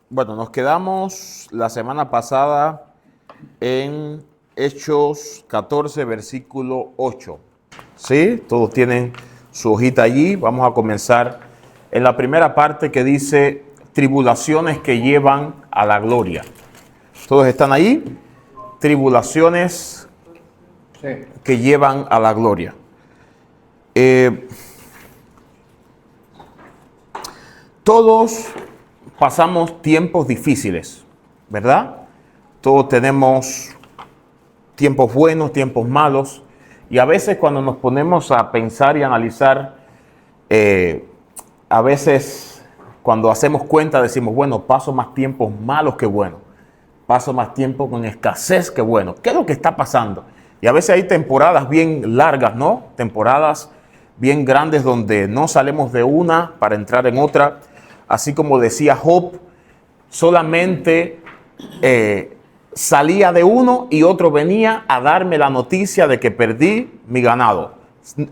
Bueno, nos quedamos la semana pasada en Hechos 14, versículo 8. ¿Sí? Todos tienen su hojita allí. Vamos a comenzar en la primera parte que dice tribulaciones que llevan a la gloria. ¿Todos están ahí? Tribulaciones que llevan a la gloria. Todos pasamos tiempos difíciles, ¿verdad? Todos tenemos tiempos buenos, tiempos malos, y a veces cuando nos ponemos a pensar y analizar, a veces cuando hacemos cuenta decimos, bueno, paso más tiempos malos que buenos, paso más tiempo con escasez que bueno. ¿Qué es lo que está pasando? Y a veces hay temporadas bien largas, ¿no? Temporadas bien grandes donde no salimos de una para entrar en otra. Así como decía Job, solamente salía de uno y otro venía a darme la noticia de que perdí mi ganado.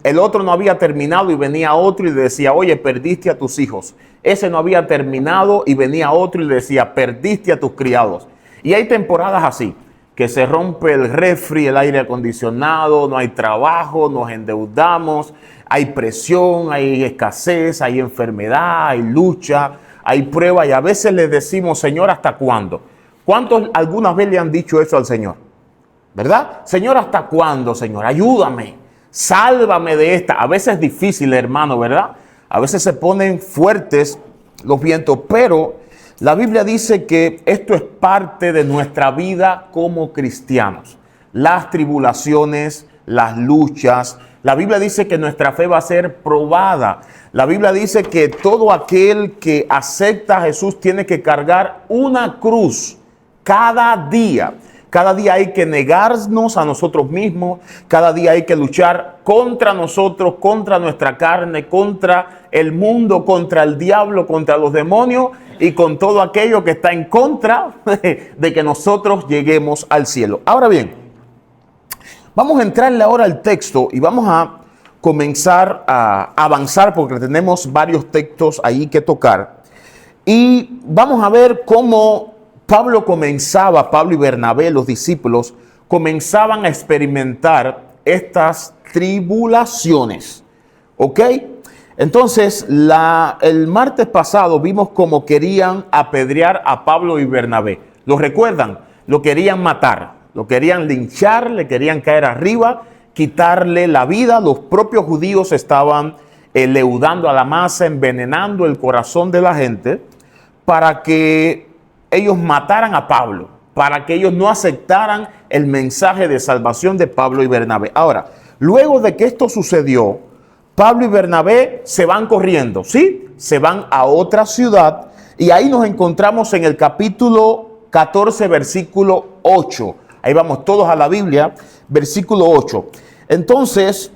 El otro no había terminado y venía otro y le decía, oye, perdiste a tus hijos. Ese no había terminado y venía otro y le decía, perdiste a tus criados. Y hay temporadas así, que se rompe el refri, el aire acondicionado, no hay trabajo, nos endeudamos, hay presión, hay escasez, hay enfermedad, hay lucha, hay prueba y a veces le decimos, Señor, ¿hasta cuándo? ¿Cuántos algunas veces le han dicho eso al Señor? ¿Verdad? Señor, ¿hasta cuándo, Señor? Ayúdame, sálvame de esta. A veces es difícil, hermano, ¿verdad? A veces se ponen fuertes los vientos, pero la Biblia dice que esto es parte de nuestra vida como cristianos. Las tribulaciones, las luchas. La Biblia dice que nuestra fe va a ser probada. La Biblia dice que todo aquel que acepta a Jesús tiene que cargar una cruz cada día. Cada día hay que negarnos a nosotros mismos. Cada día hay que luchar contra nosotros, contra nuestra carne, contra el mundo, contra el diablo, contra los demonios y con todo aquello que está en contra de que nosotros lleguemos al cielo. Ahora bien, vamos a entrarle ahora al texto y vamos a comenzar a avanzar porque tenemos varios textos ahí que tocar. Y vamos a ver cómo Pablo y Bernabé, los discípulos, comenzaban a experimentar estas tribulaciones. ¿Ok? Entonces, el martes pasado vimos cómo querían apedrear a Pablo y Bernabé. ¿Lo recuerdan? Lo querían matar, lo querían linchar, le querían caer arriba, quitarle la vida. Los propios judíos estaban leudando a la masa, envenenando el corazón de la gente para que ellos mataran a Pablo, para que ellos no aceptaran el mensaje de salvación de Pablo y Bernabé. Ahora, luego de que esto sucedió, Pablo y Bernabé se van corriendo, ¿sí? Se van a otra ciudad y ahí nos encontramos en el capítulo 14, versículo 8. Ahí vamos todos a la Biblia, versículo 8. Entonces,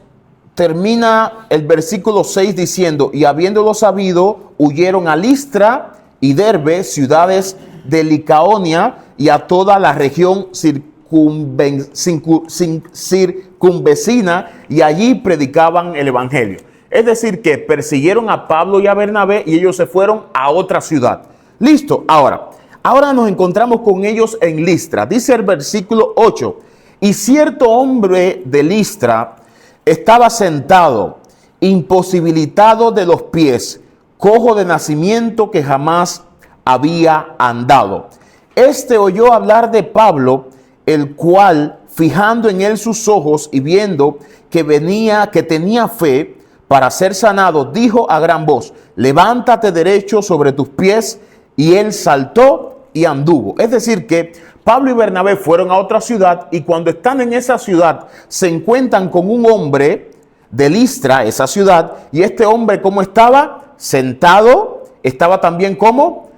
termina el versículo 6 diciendo, y habiéndolo sabido, huyeron a Listra y Derbe, ciudades de Licaonia, y a toda la región circunvecina, y allí predicaban el evangelio. Es decir, que persiguieron a Pablo y a Bernabé y ellos se fueron a otra ciudad. Listo. Ahora nos encontramos con ellos en Listra. Dice el versículo 8, y cierto hombre de Listra estaba sentado, imposibilitado de los pies, cojo de nacimiento, que jamás había andado. Este oyó hablar de Pablo, el cual, fijando en él sus ojos y viendo que tenía fe para ser sanado, dijo a gran voz, levántate derecho sobre tus pies, y él saltó y anduvo. Es decir que Pablo y Bernabé fueron a otra ciudad y cuando están en esa ciudad se encuentran con un hombre de Listra, esa ciudad, y este hombre, ¿cómo estaba? Sentado, estaba también como,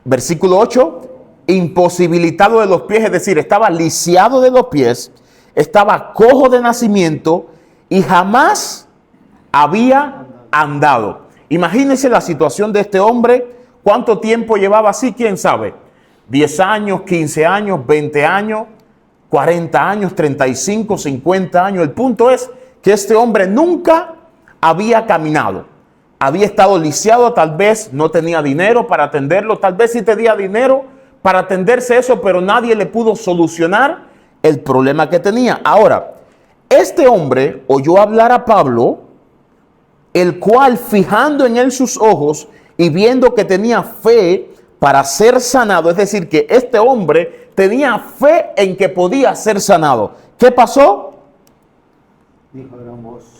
versículo 8, imposibilitado de los pies, es decir, estaba lisiado de los pies, estaba cojo de nacimiento y jamás había andado. Imagínense la situación de este hombre. ¿Cuánto tiempo llevaba así? ¿Quién sabe? 10 años, 15 años, 20 años, 40 años, 35, 50 años. El punto es que este hombre nunca había caminado. había estado lisiado, tal vez no tenía dinero para atenderlo, tal vez sí tenía dinero para atenderse eso, pero nadie le pudo solucionar el problema que tenía. Ahora, este hombre oyó hablar a Pablo, el cual, fijando en él sus ojos y viendo que tenía fe para ser sanado, es decir, que este hombre tenía fe en que podía ser sanado. ¿Qué pasó?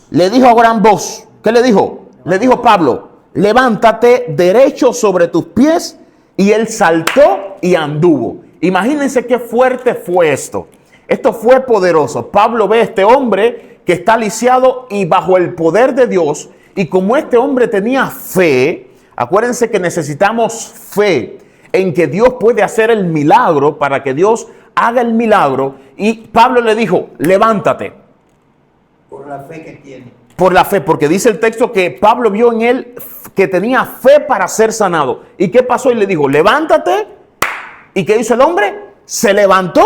Le dijo a gran voz. ¿Qué le dijo? Le dijo Pablo, levántate derecho sobre tus pies, y él saltó y anduvo. Imagínense qué fuerte fue esto. Esto fue poderoso. Pablo ve a este hombre que está lisiado y bajo el poder de Dios. Y como este hombre tenía fe, acuérdense que necesitamos fe en que Dios puede hacer el milagro para que Dios haga el milagro. Y Pablo le dijo, levántate. Por la fe que tiene. Por la fe, porque dice el texto que Pablo vio en él que tenía fe para ser sanado. ¿Y qué pasó? Y le dijo, levántate. ¿Y qué hizo el hombre? Se levantó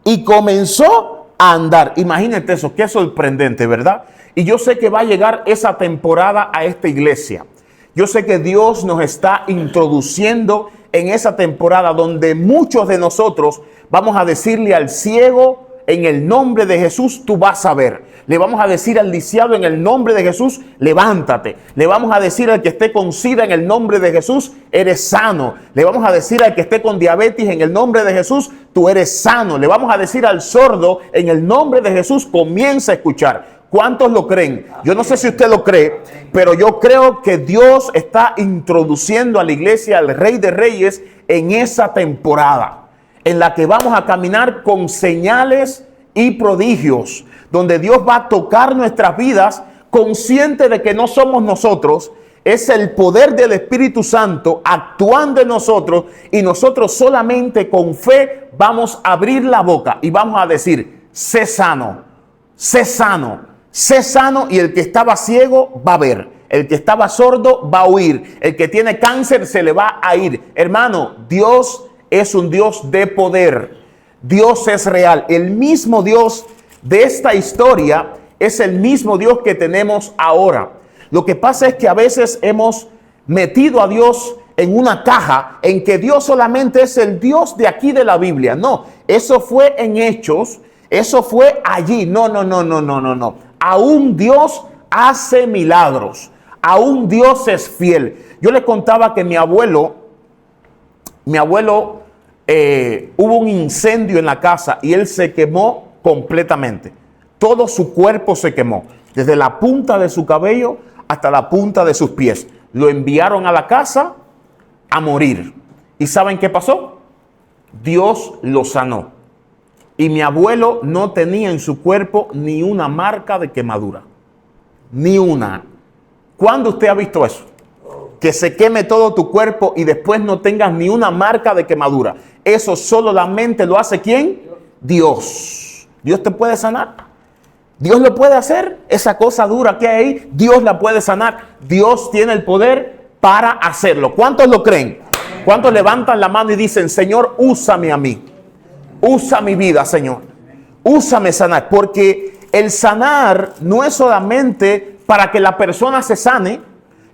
y comenzó a andar. Imagínate eso, qué sorprendente, ¿verdad? Y yo sé que va a llegar esa temporada a esta iglesia. Yo sé que Dios nos está introduciendo en esa temporada donde muchos de nosotros vamos a decirle al ciego, en el nombre de Jesús, tú vas a ver. Le vamos a decir al lisiado, en el nombre de Jesús, levántate. Le vamos a decir al que esté con SIDA, en el nombre de Jesús, eres sano. Le vamos a decir al que esté con diabetes, en el nombre de Jesús, tú eres sano. Le vamos a decir al sordo, en el nombre de Jesús, comienza a escuchar. ¿Cuántos lo creen? Yo no sé si usted lo cree, pero yo creo que Dios está introduciendo a la iglesia, al Rey de Reyes, en esa temporada en la que vamos a caminar con señales y prodigios, donde Dios va a tocar nuestras vidas, consciente de que no somos nosotros, es el poder del Espíritu Santo actuando en nosotros, y nosotros solamente con fe vamos a abrir la boca y vamos a decir, sé sano, sé sano, sé sano, y el que estaba ciego va a ver, el que estaba sordo va a oír, el que tiene cáncer se le va a ir. Hermano, Dios es un Dios de poder. Dios es real. El mismo Dios de esta historia es el mismo Dios que tenemos ahora. Lo que pasa es que a veces hemos metido a Dios en una caja en que Dios solamente es el Dios de aquí de la Biblia. No, eso fue en Hechos, eso fue allí. No. Aún Dios hace milagros. Aún Dios es fiel. Yo le contaba que mi abuelo, hubo un incendio en la casa y él se quemó completamente. Todo su cuerpo se quemó, desde la punta de su cabello hasta la punta de sus pies. Lo enviaron a la casa a morir. ¿Y saben qué pasó? Dios lo sanó. Y mi abuelo no tenía en su cuerpo ni una marca de quemadura. Ni una. ¿Cuándo usted ha visto eso? Que se queme todo tu cuerpo y después no tengas ni una marca de quemadura. Eso solamente lo hace ¿quién? Dios. Dios te puede sanar. Dios lo puede hacer. Esa cosa dura que hay ahí, Dios la puede sanar. Dios tiene el poder para hacerlo. ¿Cuántos lo creen? ¿Cuántos levantan la mano y dicen, Señor, úsame a mí? Usa mi vida, Señor. Úsame sanar. Porque el sanar no es solamente para que la persona se sane,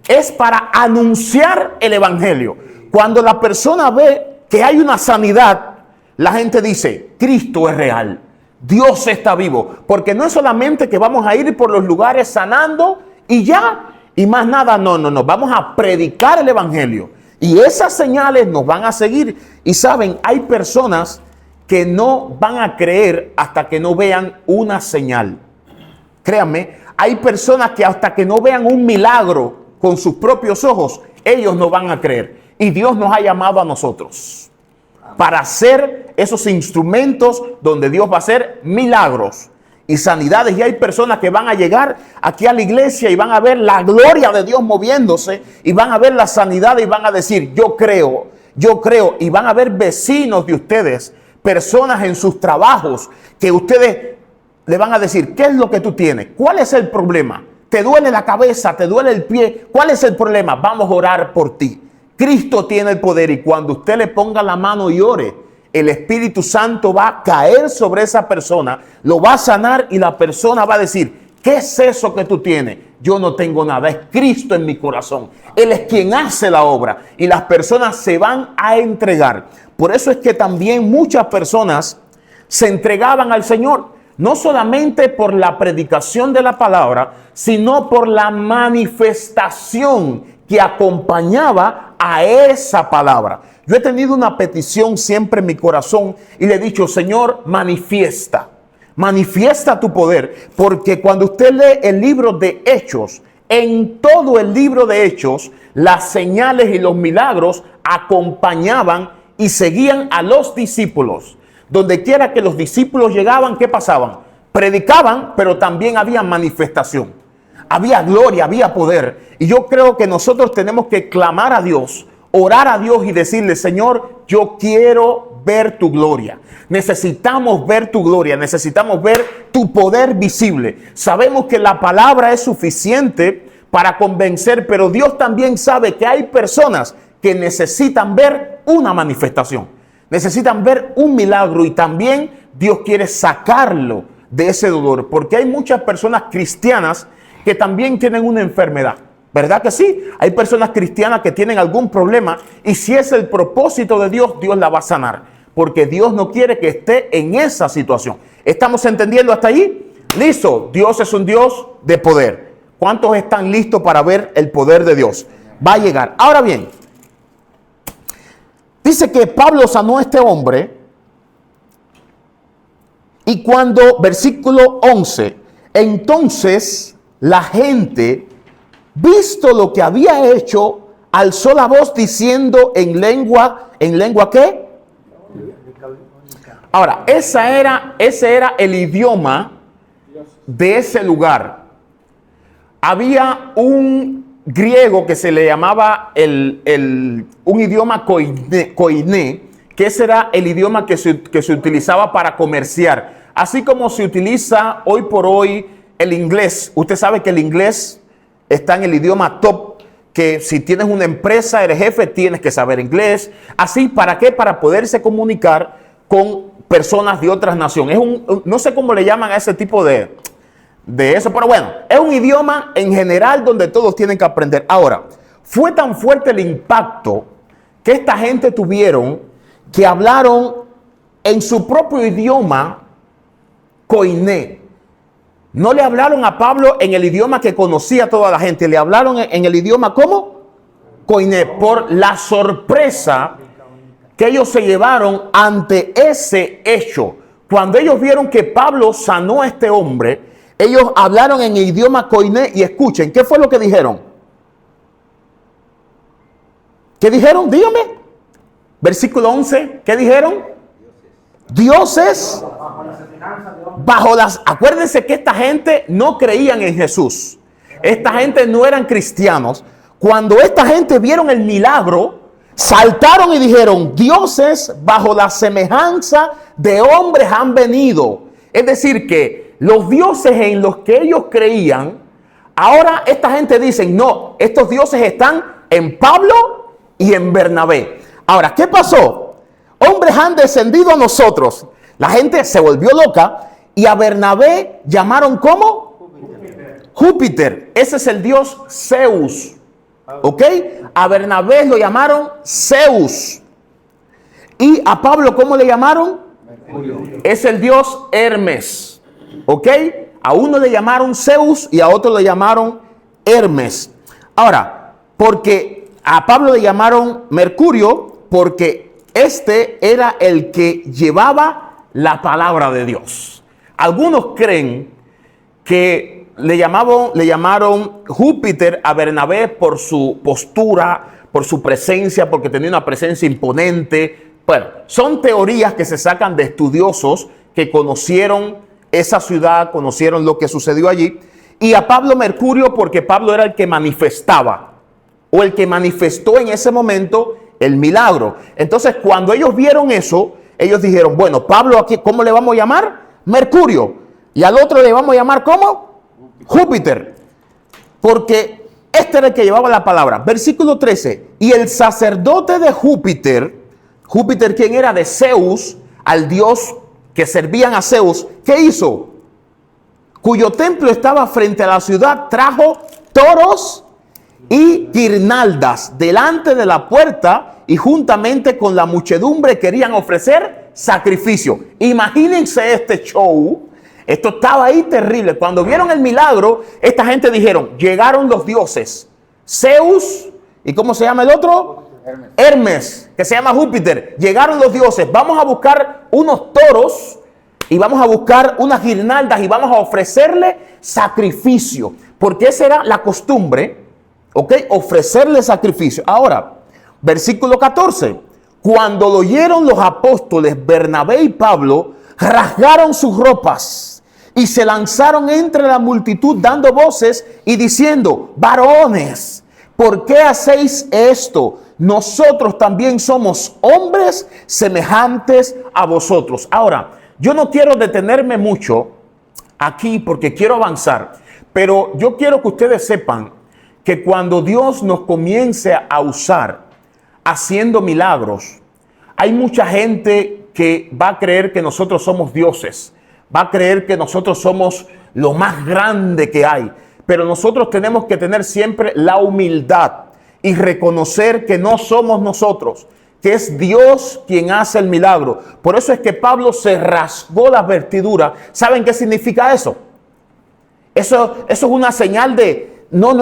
es para anunciar el evangelio. Cuando la persona ve que hay una sanidad, la gente dice, Cristo es real, Dios está vivo. Porque no es solamente que vamos a ir por los lugares sanando y ya, y más nada, no, vamos a predicar el evangelio. Y esas señales nos van a seguir. Y saben, hay personas que no van a creer hasta que no vean una señal. Créanme, hay personas que hasta que no vean un milagro con sus propios ojos, ellos no van a creer. Y Dios nos ha llamado a nosotros para ser esos instrumentos donde Dios va a hacer milagros y sanidades. Y hay personas que van a llegar aquí a la iglesia y van a ver la gloria de Dios moviéndose, y van a ver la sanidad y van a decir, yo creo. Y van a ver vecinos de ustedes, personas en sus trabajos, que ustedes le van a decir, ¿qué es lo que tú tienes? ¿Cuál es el problema? ¿Te duele la cabeza? ¿Te duele el pie? ¿Cuál es el problema? Vamos a orar por ti. Cristo tiene el poder, y cuando usted le ponga la mano y ore, el Espíritu Santo va a caer sobre esa persona, lo va a sanar, y la persona va a decir, ¿qué es eso que tú tienes? yo no tengo nada, es Cristo en mi corazón. Él es quien hace la obra y las personas se van a entregar. Por eso es que también muchas personas se entregaban al Señor, no solamente por la predicación de la palabra, sino por la manifestación que acompañaba a esa palabra. Yo he tenido una petición siempre en mi corazón y le he dicho, Señor, manifiesta tu poder, porque cuando usted lee el libro de Hechos, en todo el libro de Hechos, las señales y los milagros acompañaban y seguían a los discípulos. Donde quiera que los discípulos llegaban, ¿qué pasaban? Predicaban, pero también había manifestación. Había gloria, había poder. Y yo creo que nosotros tenemos que clamar a Dios, orar a Dios y decirle, Señor, yo quiero ver tu gloria. Necesitamos ver tu gloria, necesitamos ver tu poder visible. Sabemos que la palabra es suficiente para convencer, pero Dios también sabe que hay personas que necesitan ver una manifestación, necesitan ver un milagro, y también Dios quiere sacarlo de ese dolor, porque hay muchas personas cristianas que también tienen una enfermedad. ¿Verdad que sí? Hay personas cristianas que tienen algún problema, y si es el propósito de Dios, Dios la va a sanar, porque Dios no quiere que esté en esa situación. ¿Estamos entendiendo hasta ahí? Listo. Dios es un Dios de poder. ¿Cuántos están listos para ver el poder de Dios? Va a llegar. Ahora bien, dice que Pablo sanó a este hombre, y cuando, versículo 11, entonces la gente, visto lo que había hecho, alzó la voz diciendo ¿en lengua qué? Ahora, ese era el idioma de ese lugar. Había un griego que se le llamaba un idioma koiné, que ese era el idioma que se utilizaba para comerciar. Así como se utiliza hoy por hoy el inglés. Usted sabe que el inglés está en el idioma top, que si tienes una empresa, eres jefe, tienes que saber inglés. Así, ¿para qué? Para poderse comunicar con personas de otras naciones. No sé cómo le llaman a ese tipo de eso, pero bueno, es un idioma en general donde todos tienen que aprender. Ahora, fue tan fuerte el impacto que esta gente tuvieron que hablaron en su propio idioma koiné. No le hablaron a Pablo en el idioma que conocía toda la gente, le hablaron en el idioma ¿cómo? Koiné, por la sorpresa que ellos se llevaron ante ese hecho. Cuando ellos vieron que Pablo sanó a este hombre, ellos hablaron en el idioma koiné, y escuchen, ¿qué fue lo que dijeron? ¿Qué dijeron? Dígame. Versículo 11, ¿qué dijeron? Dioses acuérdense que esta gente no creían en Jesús. Esta gente no eran cristianos. Cuando esta gente vieron el milagro, saltaron y dijeron, dioses bajo la semejanza de hombres han venido. Es decir, que los dioses en los que ellos creían, ahora esta gente dice, no, estos dioses están en Pablo y en Bernabé. Ahora, ¿qué pasó? Hombres han descendido a nosotros. La gente se volvió loca y a Bernabé llamaron ¿cómo? Júpiter. Ese es el dios Zeus. ¿Ok? A Bernabé lo llamaron Zeus. Y a Pablo, ¿cómo le llamaron? Mercurio. Es el dios Hermes. ¿Ok? A uno le llamaron Zeus y a otro le llamaron Hermes. Ahora, porque a Pablo le llamaron Mercurio, porque este era el que llevaba la palabra de Dios. Algunos creen que le llamaron Júpiter a Bernabé por su postura, por su presencia, porque tenía una presencia imponente. Bueno, son teorías que se sacan de estudiosos que conocieron esa ciudad, conocieron lo que sucedió allí. Y a Pablo Mercurio porque Pablo era el que manifestaba, o el que manifestó en ese momento el milagro. Entonces, cuando ellos vieron eso, ellos dijeron, bueno, Pablo aquí, ¿cómo le vamos a llamar? Mercurio. Y al otro le vamos a llamar, ¿cómo? Júpiter. Porque este era el que llevaba la palabra. Versículo 13. Y el sacerdote de Júpiter, Júpiter, ¿quién era? De Zeus, al dios que servían a Zeus, ¿qué hizo? Cuyo templo estaba frente a la ciudad, trajo toros y guirnaldas delante de la puerta, y juntamente con la muchedumbre querían ofrecer sacrificio. Imagínense este show. Esto estaba ahí terrible. Cuando vieron el milagro, esta gente dijeron, llegaron los dioses, Zeus, ¿y cómo se llama el otro? Hermes, que se llama Júpiter. Llegaron los dioses, vamos a buscar unos toros y vamos a buscar unas guirnaldas y vamos a ofrecerle sacrificio, porque esa era la costumbre, ¿ok? Ofrecerle sacrificio. Ahora, versículo 14. Cuando lo oyeron los apóstoles Bernabé y Pablo, rasgaron sus ropas y se lanzaron entre la multitud dando voces y diciendo, varones, ¿por qué hacéis esto? Nosotros también somos hombres semejantes a vosotros. Ahora, yo no quiero detenerme mucho aquí porque quiero avanzar, pero yo quiero que ustedes sepan que cuando Dios nos comience a usar haciendo milagros, hay mucha gente que va a creer que nosotros somos dioses, va a creer que nosotros somos lo más grande que hay, pero nosotros tenemos que tener siempre la humildad y reconocer que no somos nosotros, que es Dios quien hace el milagro. Por eso es que Pablo se rasgó las vestiduras. ¿Saben qué significa eso? Eso es una señal de, no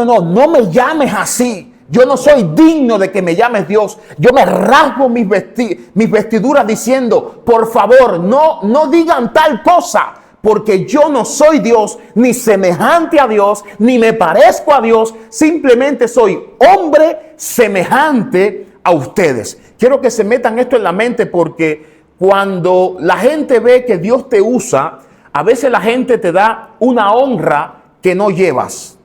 me llames así. Yo no soy digno de que me llames Dios. Yo me rasgo mis vestiduras diciendo, por favor, no digan tal cosa, porque yo no soy Dios, ni semejante a Dios, ni me parezco a Dios. Simplemente soy hombre semejante a ustedes. Quiero que se metan esto en la mente, porque cuando la gente ve que Dios te usa, a veces la gente te da una honra que no llevas.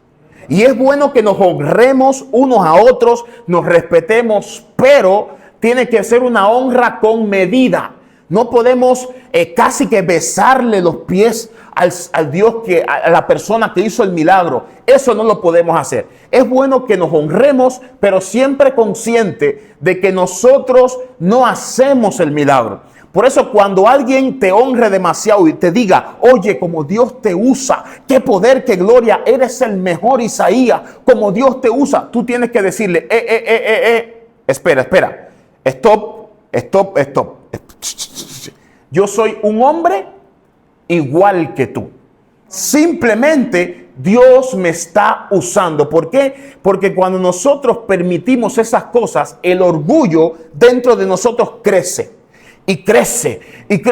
Y es bueno que nos honremos unos a otros, nos respetemos, pero tiene que ser una honra con medida. No podemos casi que besarle los pies al Dios, a la persona que hizo el milagro. Eso no lo podemos hacer. Es bueno que nos honremos, pero siempre consciente de que nosotros no hacemos el milagro. Por eso cuando alguien te honre demasiado y te diga, oye, como Dios te usa, qué poder, qué gloria, eres el mejor Isaías, como Dios te usa, tú tienes que decirle, espera, stop. Yo soy un hombre igual que tú. Simplemente Dios me está usando. ¿Por qué? Porque cuando nosotros permitimos esas cosas, el orgullo dentro de nosotros crece. Y crece.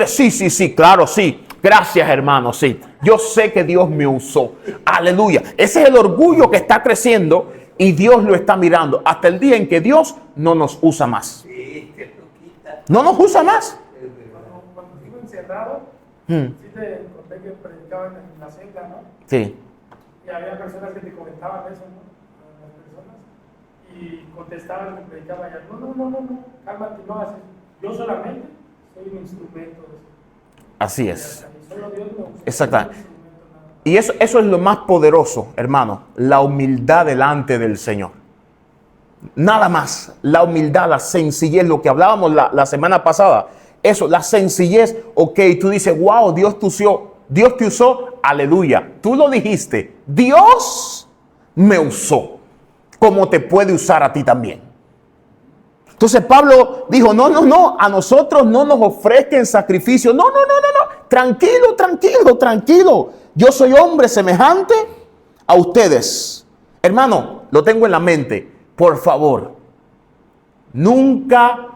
Sí, claro, sí. Gracias, hermano, sí. Yo sé que Dios me usó. Aleluya. Ese es el orgullo que está creciendo y Dios lo está mirando hasta el día en que Dios no nos usa más. No nos usa más. Cuando estuve encerrado, sí te conté que predicaban en la celda, ¿no? Sí. Y había personas que te comentaban eso, ¿no? Las personas. Y contestaban que predicaban ya, no, cálmate, no haces. Yo solamente soy un instrumento de eso. Así es. Solo Dios me usa. Exactamente. Y eso es lo más poderoso, hermano, la humildad delante del Señor. Nada más, la humildad, la sencillez, lo que hablábamos la semana pasada. Eso, la sencillez, ok, tú dices, wow, Dios te usó, aleluya. Tú lo dijiste, Dios me usó, como te puede usar a ti también. Entonces Pablo dijo, no, a nosotros no nos ofrezcan sacrificio. No, tranquilo. Yo soy hombre semejante a ustedes. Hermano, lo tengo en la mente. Por favor, nunca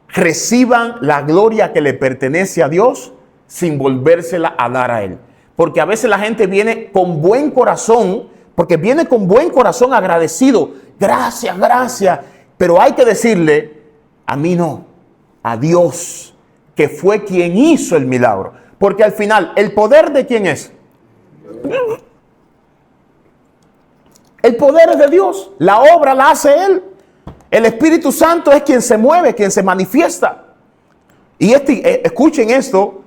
reciban la gloria que le pertenece a Dios sin volvérsela a dar a Él. Porque a veces la gente viene con buen corazón, agradecido. Gracias. Pero hay que decirle, a mí no, a Dios, que fue quien hizo el milagro. Porque al final, ¿el poder de quién es? El poder es de Dios. La obra la hace Él. El Espíritu Santo es quien se mueve, quien se manifiesta. Y escuchen esto.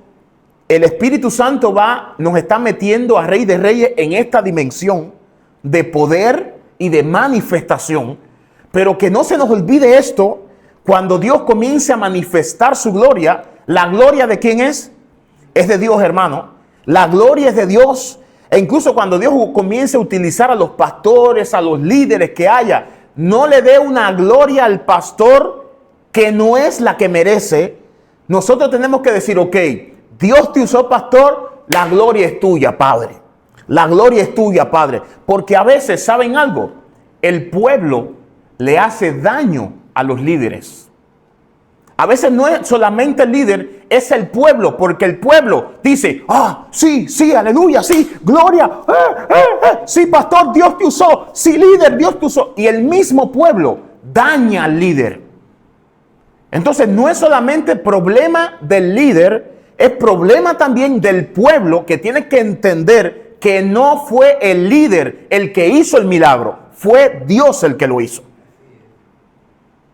El Espíritu Santo nos está metiendo a Rey de Reyes en esta dimensión de poder y de manifestación. Pero que no se nos olvide esto, cuando Dios comience a manifestar su gloria, ¿la gloria de quién es? Es de Dios, hermano. La gloria es de Dios. E incluso cuando Dios comience a utilizar a los pastores, a los líderes que haya, no le dé una gloria al pastor que no es la que merece. Nosotros tenemos que decir, ok, Dios te usó, pastor, la gloria es tuya, Padre. La gloria es tuya, Padre. Porque a veces, ¿saben algo? El pueblo le hace daño a los líderes. A veces no es solamente el líder, es el pueblo, porque el pueblo dice, sí, sí, aleluya, sí, gloria, sí, pastor, Dios te usó, sí, líder, Dios te usó. Y el mismo pueblo daña al líder. Entonces no es solamente problema del líder, es problema también del pueblo, que tiene que entender que no fue el líder el que hizo el milagro, fue Dios el que lo hizo.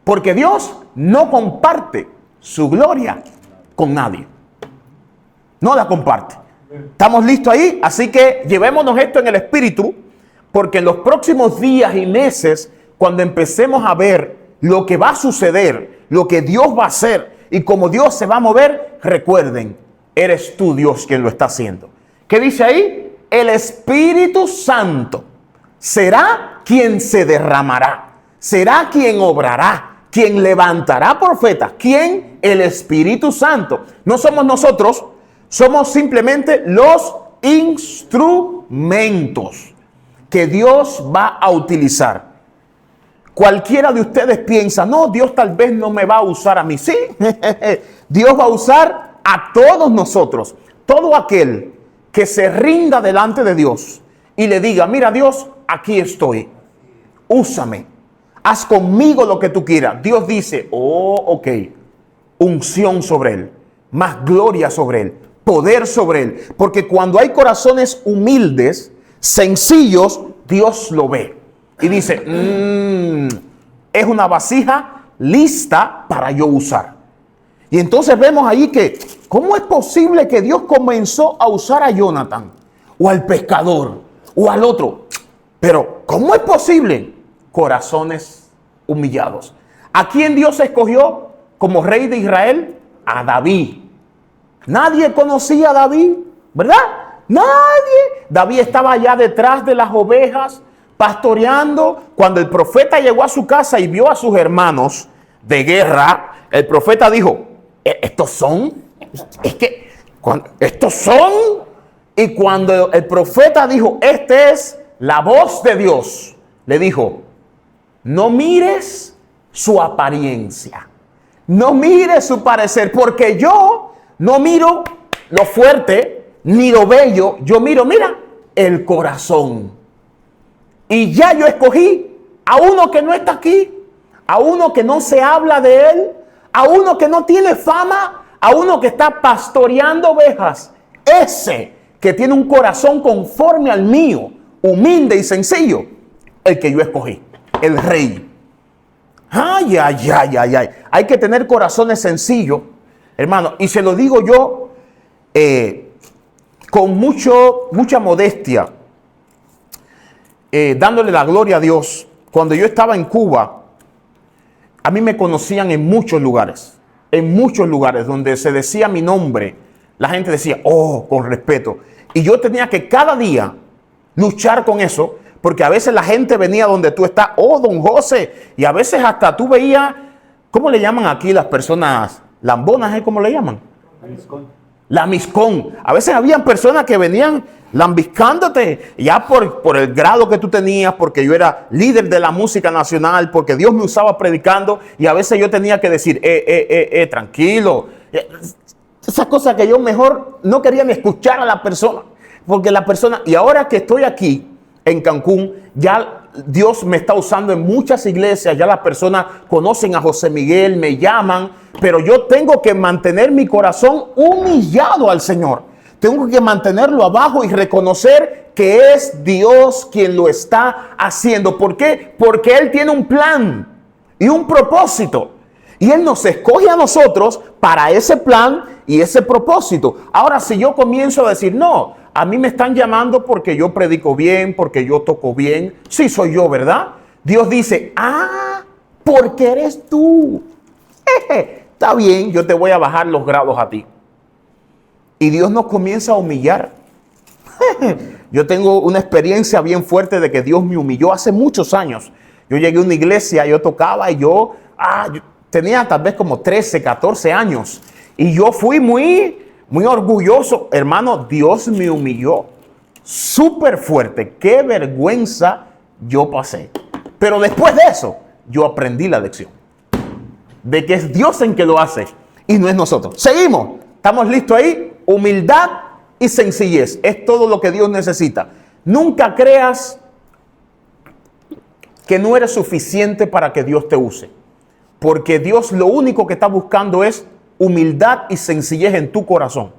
Porque Dios no comparte su gloria con nadie. No la comparte. ¿Estamos listos ahí? Así que llevémonos esto en el espíritu, porque en los próximos días y meses, cuando empecemos a ver lo que va a suceder, lo que Dios va a hacer y cómo Dios se va a mover, recuerden, eres tú, Dios, quien lo está haciendo. ¿Qué dice ahí? El Espíritu Santo será quien se derramará, será quien obrará, quien levantará profetas. ¿Quién? El Espíritu Santo. No somos nosotros, somos simplemente los instrumentos que Dios va a utilizar. Cualquiera de ustedes piensa, no, Dios tal vez no me va a usar a mí. Sí, Dios va a usar a todos nosotros. Todo aquel que se rinda delante de Dios y le diga, mira Dios, aquí estoy, úsame, haz conmigo lo que tú quieras. Dios dice, ok, unción sobre él, más gloria sobre él, poder sobre él. Porque cuando hay corazones humildes, sencillos, Dios lo ve y dice, es una vasija lista para yo usar. Y entonces vemos ahí que, ¿cómo es posible que Dios comenzó a usar a Jonathan o al pescador o al otro? Pero, ¿cómo es posible? Corazones humillados. ¿A quién Dios escogió como rey de Israel? A David. Nadie conocía a David, ¿verdad? Nadie. David estaba allá detrás de las ovejas, pastoreando. Cuando el profeta llegó a su casa y vio a sus hermanos de guerra, el profeta dijo, estos son. Y cuando el profeta dijo, esta es la voz de Dios, le dijo, no mires su apariencia, no mires su parecer, porque yo no miro lo fuerte ni lo bello, yo miro, mira, el corazón. Y ya yo escogí a uno que no está aquí, a uno que no se habla de él, a uno que no tiene fama, a uno que está pastoreando ovejas. Ese que tiene un corazón conforme al mío, humilde y sencillo, el que yo escogí, el rey. Ay. Hay que tener corazones sencillos, hermano. Y se lo digo yo con mucha modestia, dándole la gloria a Dios. Cuando yo estaba en Cuba, a mí me conocían en muchos lugares donde se decía mi nombre. La gente decía, con respeto. Y yo tenía que cada día luchar con eso, porque a veces la gente venía donde tú estás, don José, y a veces hasta tú veías, ¿cómo le llaman aquí las personas lambonas? ¿Cómo le llaman? Lambiscón. A veces habían personas que venían lambiscándote ya por el grado que tú tenías, porque yo era líder de la música nacional, porque Dios me usaba predicando, y a veces yo tenía que decir, tranquilo. Esas cosas que yo mejor no quería ni escuchar a la persona, porque la persona, y ahora que estoy aquí en Cancún, ya Dios me está usando en muchas iglesias, ya las personas conocen a José Miguel, me llaman, pero yo tengo que mantener mi corazón humillado al Señor. Tengo que mantenerlo abajo y reconocer que es Dios quien lo está haciendo. ¿Por qué? Porque Él tiene un plan y un propósito. Y Él nos escoge a nosotros para ese plan y ese propósito. Ahora, si yo comienzo a decir, no, a mí me están llamando porque yo predico bien, porque yo toco bien. Sí, soy yo, ¿verdad? Dios dice, porque eres tú. Está bien, yo te voy a bajar los grados a ti. Y Dios nos comienza a humillar. Yo tengo una experiencia bien fuerte de que Dios me humilló hace muchos años. Yo llegué a una iglesia, yo tocaba y yo tenía tal vez como 13, 14 años. Y yo fui muy orgulloso. Hermano, Dios me humilló súper fuerte. Qué vergüenza yo pasé. Pero después de eso, yo aprendí la lección. De que es Dios en que lo hace y no es nosotros. Seguimos. ¿Estamos listos ahí? Humildad y sencillez. Es todo lo que Dios necesita. Nunca creas que no eres suficiente para que Dios te use. Porque Dios lo único que está buscando es humildad y sencillez en tu corazón.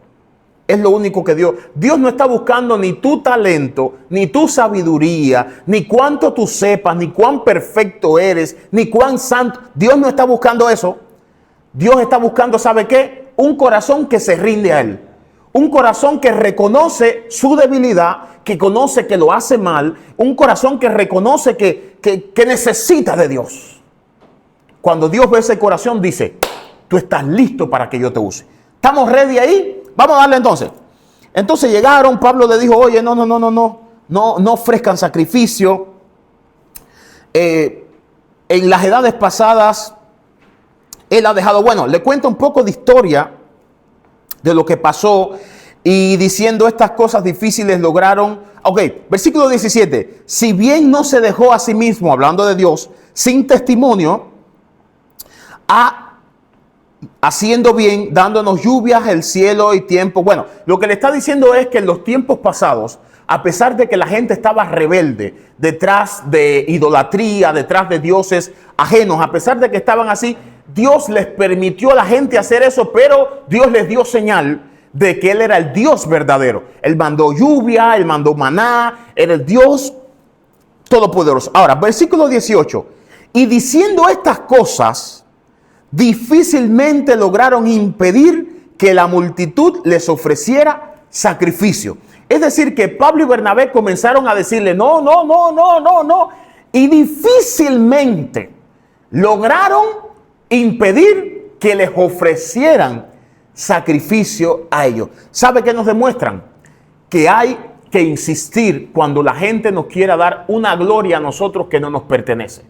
Es lo único que Dios no está buscando ni tu talento, ni tu sabiduría, ni cuánto tú sepas, ni cuán perfecto eres, ni cuán santo. Dios no está buscando eso. Dios está buscando, ¿sabe qué? Un corazón que se rinde a Él. Un corazón que reconoce su debilidad, que conoce que lo hace mal. Un corazón que reconoce que necesita de Dios. Cuando Dios ve ese corazón, dice, tú estás listo para que yo te use. ¿Estamos ready ahí? Vamos a darle entonces. Entonces llegaron, Pablo le dijo, oye, no ofrezcan sacrificio. En las edades pasadas, él ha dejado, le cuento un poco de historia de lo que pasó. Y diciendo estas cosas difíciles lograron, versículo 17, si bien no se dejó a sí mismo, hablando de Dios, sin testimonio, haciendo bien, dándonos lluvias, el cielo y tiempo. Bueno, lo que le está diciendo es que en los tiempos pasados, a pesar de que la gente estaba rebelde, detrás de idolatría, detrás de dioses ajenos, a pesar de que estaban así, Dios les permitió a la gente hacer eso, pero Dios les dio señal de que Él era el Dios verdadero. Él mandó lluvia, Él mandó maná, era el Dios todopoderoso. Ahora, versículo 18, y diciendo estas cosas, difícilmente lograron impedir que la multitud les ofreciera sacrificio. Es decir, que Pablo y Bernabé comenzaron a decirle no. Y difícilmente lograron impedir que les ofrecieran sacrificio a ellos. ¿Sabe qué nos demuestran? Que hay que insistir cuando la gente nos quiera dar una gloria a nosotros que no nos pertenece.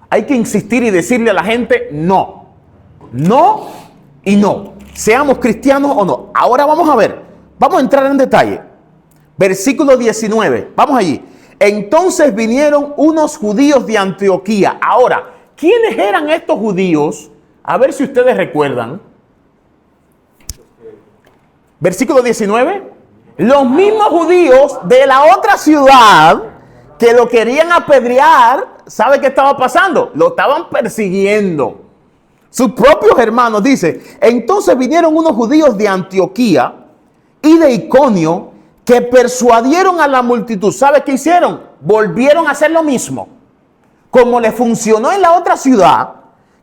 Hay que insistir y decirle a la gente no y no. Seamos cristianos o no. Ahora vamos a ver. Vamos a entrar en detalle. Versículo 19. Vamos allí. Entonces vinieron unos judíos de Antioquía. Ahora, ¿quiénes eran estos judíos? A ver si ustedes recuerdan. Versículo 19. Los mismos judíos de la otra ciudad que lo querían apedrear. ¿Sabe qué estaba pasando? Lo estaban persiguiendo. Sus propios hermanos, dice, entonces vinieron unos judíos de Antioquía y de Iconio que persuadieron a la multitud. ¿Sabe qué hicieron? Volvieron a hacer lo mismo. Como le funcionó en la otra ciudad,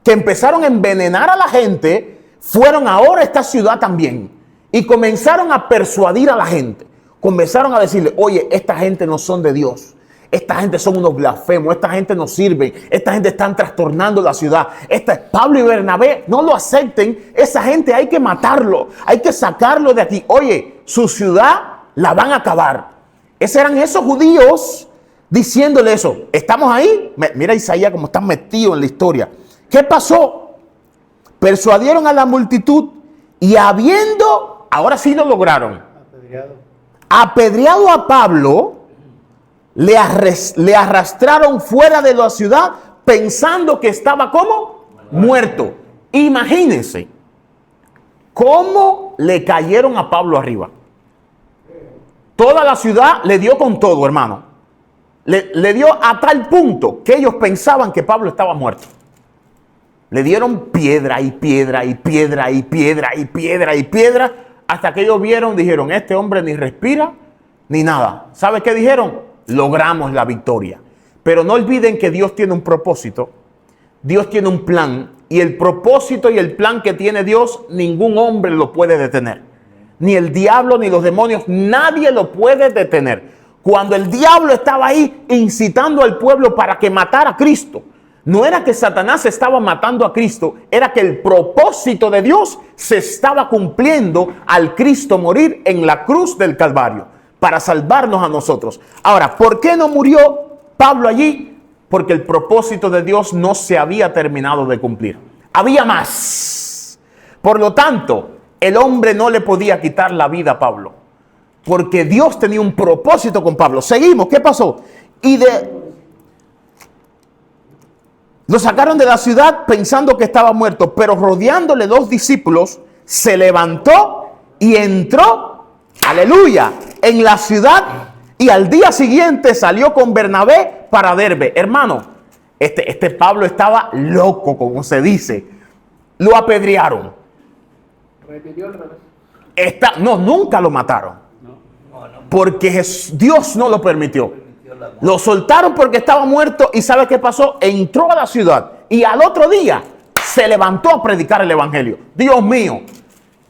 que empezaron a envenenar a la gente, fueron ahora a esta ciudad también. Y comenzaron a persuadir a la gente. Comenzaron a decirle, oye, esta gente no son de Dios. Esta gente son unos blasfemos, esta gente no sirve, esta gente están trastornando la ciudad. Pablo y Bernabé, no lo acepten, esa gente hay que matarlo, hay que sacarlo de aquí. Oye, su ciudad la van a acabar. Eran esos judíos diciéndole eso. ¿Estamos ahí? Mira Isaías como está metido en la historia. ¿Qué pasó? Persuadieron a la multitud y ahora sí lo lograron. Apedreado a Pablo, le arrastraron fuera de la ciudad pensando que estaba ¿cómo? Muerto. Imagínense cómo le cayeron a Pablo arriba. Toda la ciudad le dio con todo, hermano. Le dio a tal punto que ellos pensaban que Pablo estaba muerto. Le dieron piedra y piedra y piedra y piedra y piedra y piedra hasta que ellos dijeron, este hombre ni respira ni nada. ¿Sabe qué dijeron? Logramos la victoria. Pero no olviden que Dios tiene un propósito. Dios tiene un plan. Y el propósito y el plan que tiene Dios, ningún hombre lo puede detener. Ni el diablo, ni los demonios, nadie lo puede detener. Cuando el diablo estaba ahí incitando al pueblo para que matara a Cristo, no era que Satanás estaba matando a Cristo, era que el propósito de Dios se estaba cumpliendo al Cristo morir en la cruz del Calvario. para salvarnos a nosotros. Ahora, ¿por qué no murió Pablo allí? Porque el propósito de Dios no se había terminado de cumplir. Había más. Por lo tanto, el hombre no le podía quitar la vida a Pablo, porque Dios tenía un propósito con Pablo. Seguimos, ¿qué pasó? Lo sacaron de la ciudad pensando que estaba muerto, pero rodeándole 2 discípulos, se levantó y entró, aleluya, en la ciudad, y al día siguiente salió con Bernabé para Derbe. Hermano, este Pablo estaba loco, como se dice. Lo apedrearon. No, nunca lo mataron. Porque Dios no lo permitió. Lo soltaron porque estaba muerto, y ¿sabe qué pasó? Entró a la ciudad y al otro día se levantó a predicar el evangelio. Dios mío,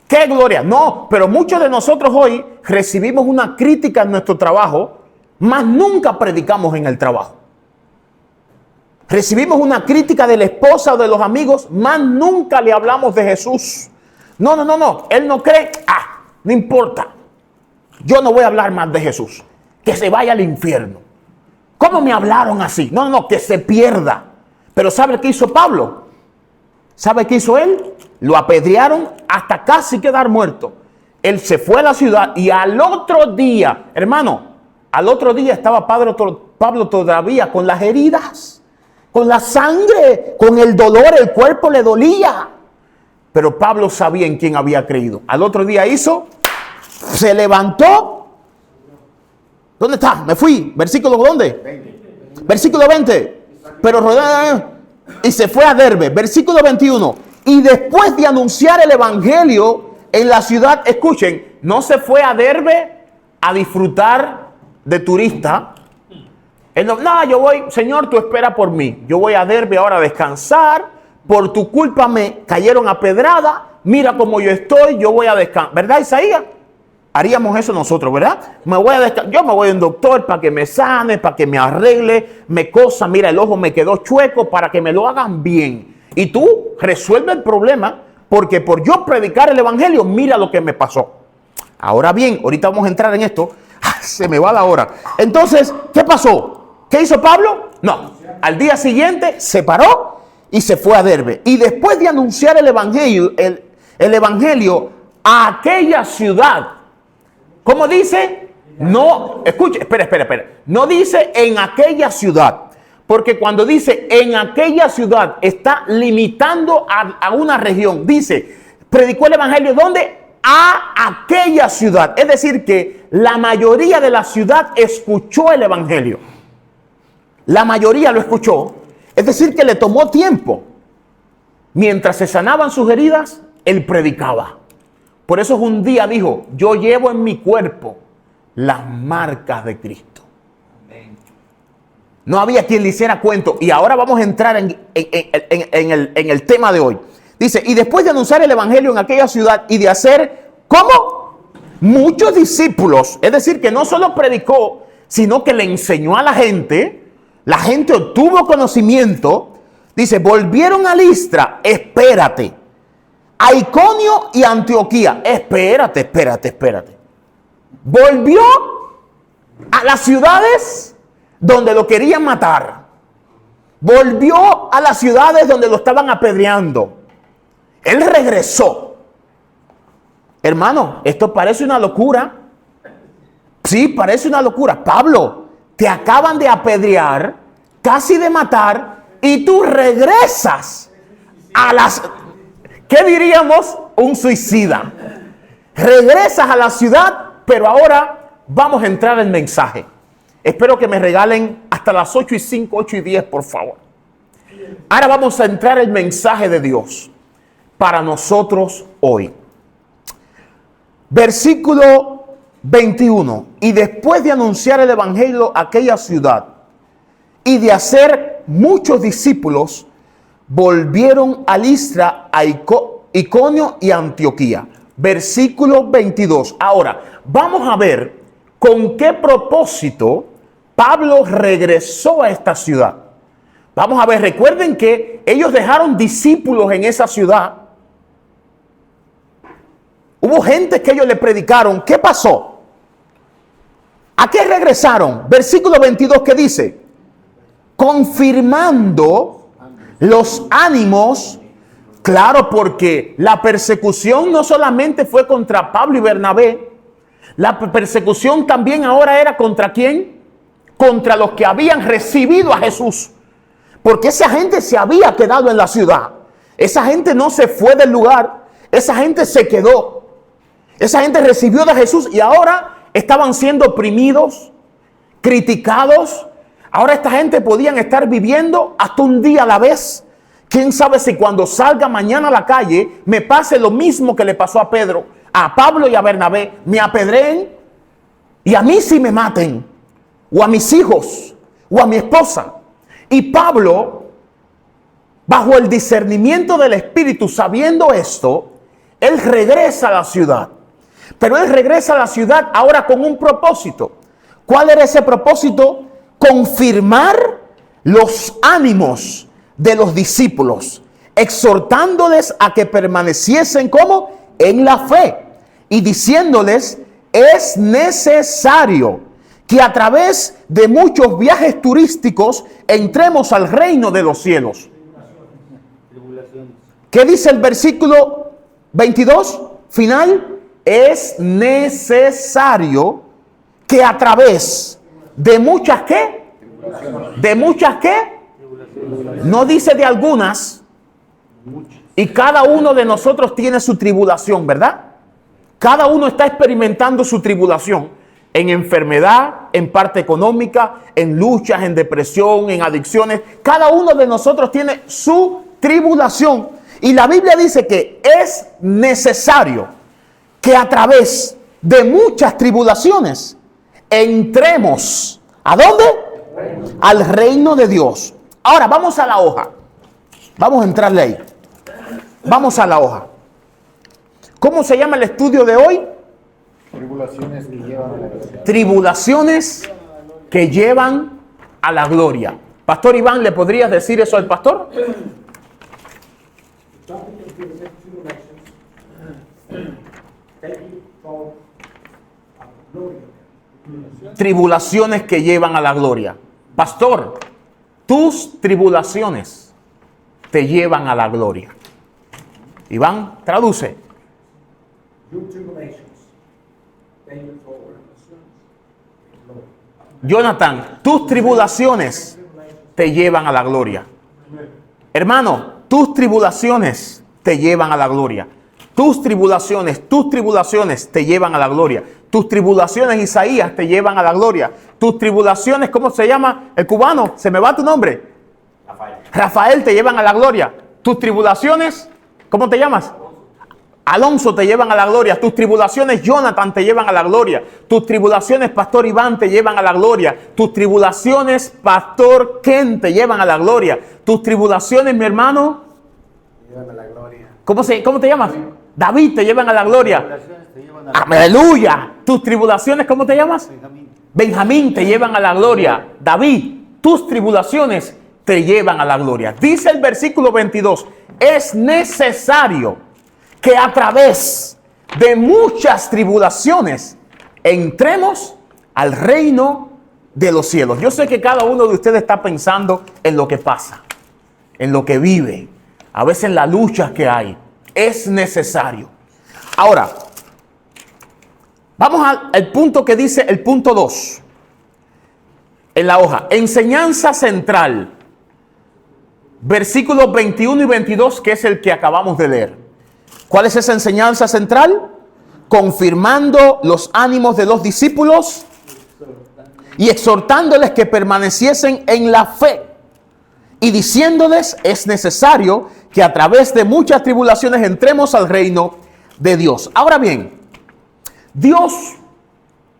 qué gloria. No, pero muchos de nosotros hoy recibimos una crítica en nuestro trabajo, mas nunca predicamos en el trabajo. Recibimos una crítica de la esposa o de los amigos, mas nunca le hablamos de Jesús. No. Él no cree. No importa. Yo no voy a hablar más de Jesús. Que se vaya al infierno. ¿Cómo me hablaron así? No, que se pierda. Pero ¿sabe qué hizo Pablo? ¿Sabe qué hizo él? Lo apedrearon hasta casi quedar muerto. Él se fue a la ciudad y al otro día, hermano, al otro día estaba Pablo todavía con las heridas, con la sangre, con el dolor, el cuerpo le dolía. Pero Pablo sabía en quién había creído. Al otro día se levantó. ¿Dónde está? Me fui. ¿Versículo dónde? 20. Versículo 20. Pero y se fue a Derbe. Versículo 21. Y después de anunciar el evangelio en la ciudad, escuchen, no se fue a Derbe a disfrutar de turista. Yo voy, Señor, tú espera por mí. Yo voy a Derbe ahora a descansar. Por tu culpa me cayeron a pedrada. Mira cómo yo estoy, yo voy a descansar. ¿Verdad, Isaías? Haríamos eso nosotros, ¿verdad? Yo me voy a un doctor para que me sane, para que me arregle, me cosa. Mira, el ojo me quedó chueco, para que me lo hagan bien. Y tú resuelve el problema, porque por yo predicar el evangelio, mira lo que me pasó. Ahora bien, ahorita vamos a entrar en esto. Se me va la hora. Entonces, ¿qué pasó? ¿Qué hizo Pablo? No. Al día siguiente se paró y se fue a Derbe. Y después de anunciar el evangelio, el evangelio a aquella ciudad, ¿cómo dice? No, escuche, espera. No dice en aquella ciudad. Porque cuando dice en aquella ciudad, está limitando a una región. Dice, predicó el evangelio, ¿dónde? A aquella ciudad. Es decir, que la mayoría de la ciudad escuchó el evangelio. La mayoría lo escuchó. Es decir, que le tomó tiempo. Mientras se sanaban sus heridas, él predicaba. Por eso un día dijo, yo llevo en mi cuerpo las marcas de Cristo. Amén. No había quien le hiciera cuento. Y ahora vamos a entrar en el tema de hoy. Dice, y después de anunciar el evangelio en aquella ciudad y de hacer, ¿cómo? Muchos discípulos. Es decir, que no solo predicó, sino que le enseñó a la gente. La gente obtuvo conocimiento. Dice, volvieron a Listra, espérate. A Iconio y Antioquía. Espérate. Volvió a las ciudades donde lo querían matar. Volvió a las ciudades donde lo estaban apedreando. Él regresó. Hermano, esto parece una locura. Sí, parece una locura. Pablo, te acaban de apedrear, casi de matar, y tú regresas a las... ¿Qué diríamos? Un suicida. Regresas a la ciudad, pero ahora vamos a entrar en mensaje. Espero que me regalen hasta las 8:05, 8:10, por favor. Ahora vamos a entrar en el mensaje de Dios para nosotros hoy. Versículo 21. Y después de anunciar el evangelio a aquella ciudad y de hacer muchos discípulos, volvieron a Listra, a Iconio y Antioquía. Versículo 22. Ahora, vamos a ver con qué propósito Pablo regresó a esta ciudad. Vamos a ver, recuerden que ellos dejaron discípulos en esa ciudad. Hubo gente que ellos le predicaron. ¿Qué pasó? regresaron. Versículo 22 que dice, confirmando los ánimos. Claro, porque la persecución no solamente fue contra Pablo y Bernabé, la persecución también ahora era contra ¿quién? Contra los que habían recibido a Jesús. Porque esa gente se había quedado en la ciudad. Esa gente no se fue del lugar. Esa gente se quedó. Esa gente recibió de Jesús y ahora estaban siendo oprimidos, criticados. Ahora esta gente podían estar viviendo hasta un día a la vez. ¿Quién sabe si cuando salga mañana a la calle me pase lo mismo que le pasó a Pedro, a Pablo y a Bernabé? Me apedreen y a mí sí me maten, o a mis hijos, o a mi esposa. Y Pablo, bajo el discernimiento del Espíritu, sabiendo esto, él regresa a la ciudad. Pero él regresa a la ciudad ahora con un propósito. ¿Cuál era ese propósito? Confirmar los ánimos de los discípulos, exhortándoles a que permaneciesen como en la fe y diciéndoles, es necesario que a través de muchos viajes turísticos entremos al reino de los cielos. ¿Qué dice el versículo 22 final? Es necesario que a través de muchas ¿qué? ¿De muchas qué? No dice de algunas. Y cada uno de nosotros tiene su tribulación, ¿verdad? Cada uno está experimentando su tribulación. En enfermedad, en parte económica, en luchas, en depresión, en adicciones. Cada uno de nosotros tiene su tribulación. Y la Biblia dice que es necesario que a través de muchas tribulaciones entremos. ¿A dónde? Al reino de Dios. Ahora vamos a la hoja. Vamos a entrarle ahí. Vamos a la hoja. ¿Cómo se llama el estudio de hoy? Tribulaciones que llevan a la gloria. Tribulaciones que llevan a la gloria. Pastor Iván, ¿le podrías decir eso al pastor? Tribulaciones que llevan a la gloria. Pastor, tus tribulaciones te llevan a la gloria. Iván, traduce. Jonathan, tus tribulaciones te llevan a la gloria. Hermano, tus tribulaciones te llevan a la gloria. Tus tribulaciones te llevan a la gloria. Tus tribulaciones, Isaías, te llevan a la gloria. Tus tribulaciones, ¿cómo se llama el cubano? Se me va tu nombre. Rafael, te llevan a la gloria. Tus tribulaciones, ¿cómo te llamas? Alonso, te llevan a la gloria. Tus tribulaciones, Jonathan, te llevan a la gloria. Tus tribulaciones, Pastor Iván, te llevan a la gloria. Tus tribulaciones, Pastor Ken, te llevan a la gloria. Tus tribulaciones, mi hermano, Llevan a la gloria. ¿cómo te llamas? David, te llevan a la gloria. Aleluya. Tus tribulaciones, ¿cómo te llamas? Benjamín, te llevan a la gloria. David, tus tribulaciones te llevan a la gloria. Dice el versículo 22, es necesario que a través de muchas tribulaciones entremos al reino de los cielos. Yo sé que cada uno de ustedes está pensando en lo que pasa, en lo que vive, a veces en las luchas que hay. Es necesario. Ahora, vamos al punto que dice el punto 2 en la hoja. Enseñanza central. Versículos 21 y 22, que es el que acabamos de leer. ¿Cuál es esa enseñanza central? Confirmando los ánimos de los discípulos y exhortándoles que permaneciesen en la fe y diciéndoles es necesario que a través de muchas tribulaciones entremos al reino de Dios. Ahora bien, Dios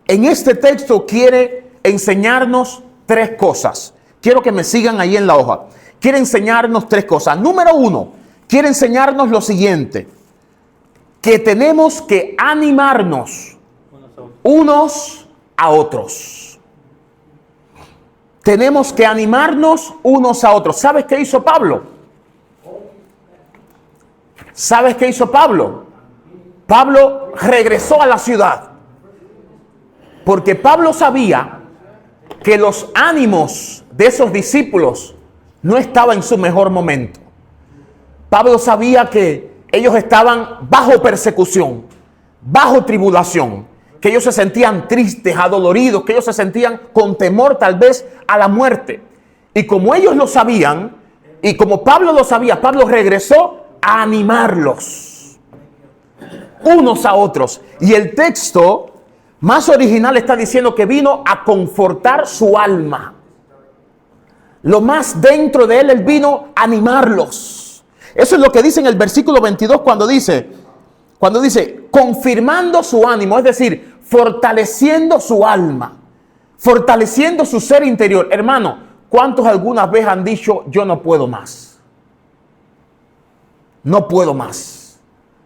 en este texto quiere enseñarnos tres cosas. Quiero que me sigan ahí en la hoja. Quiere enseñarnos tres cosas. Número uno, quiere enseñarnos lo siguiente: que tenemos que animarnos unos a otros. Tenemos que animarnos unos a otros. ¿Sabes qué hizo Pablo? ¿Sabes qué hizo Pablo? Pablo regresó a la ciudad. Porque Pablo sabía que los ánimos de esos discípulos no estaban en su mejor momento. Pablo sabía que ellos estaban bajo persecución, bajo tribulación, que ellos se sentían tristes, adoloridos, que ellos se sentían con temor tal vez a la muerte. Y como ellos lo sabían, y como Pablo lo sabía, Pablo regresó a animarlos unos a otros. Y el texto más original está diciendo que vino a confortar su alma. Lo más dentro de él vino a animarlos. Eso es lo que dice en el versículo 22 cuando dice, confirmando su ánimo, es decir, fortaleciendo su alma, fortaleciendo su ser interior. Hermano, ¿cuántos algunas veces han dicho, yo no puedo más? No puedo más.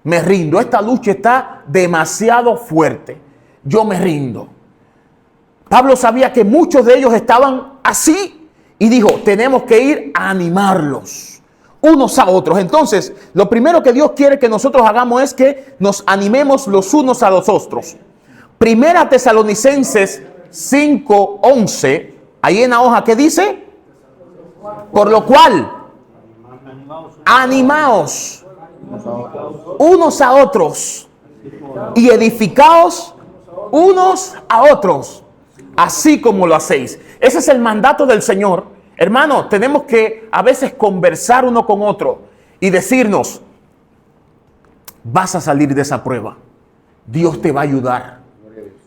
Me rindo. Esta lucha está demasiado fuerte. Yo me rindo. Pablo sabía que muchos de ellos estaban así y dijo, tenemos que ir a animarlos unos a otros. Entonces, lo primero que Dios quiere que nosotros hagamos es que nos animemos los unos a los otros. Primera Tesalonicenses 5:11, ahí en la hoja, ¿qué dice? Por lo cual, animaos unos a otros y edificaos unos a otros, así como lo hacéis. Ese es el mandato del Señor. Hermano, tenemos que a veces conversar uno con otro y decirnos, vas a salir de esa prueba. Dios te va a ayudar.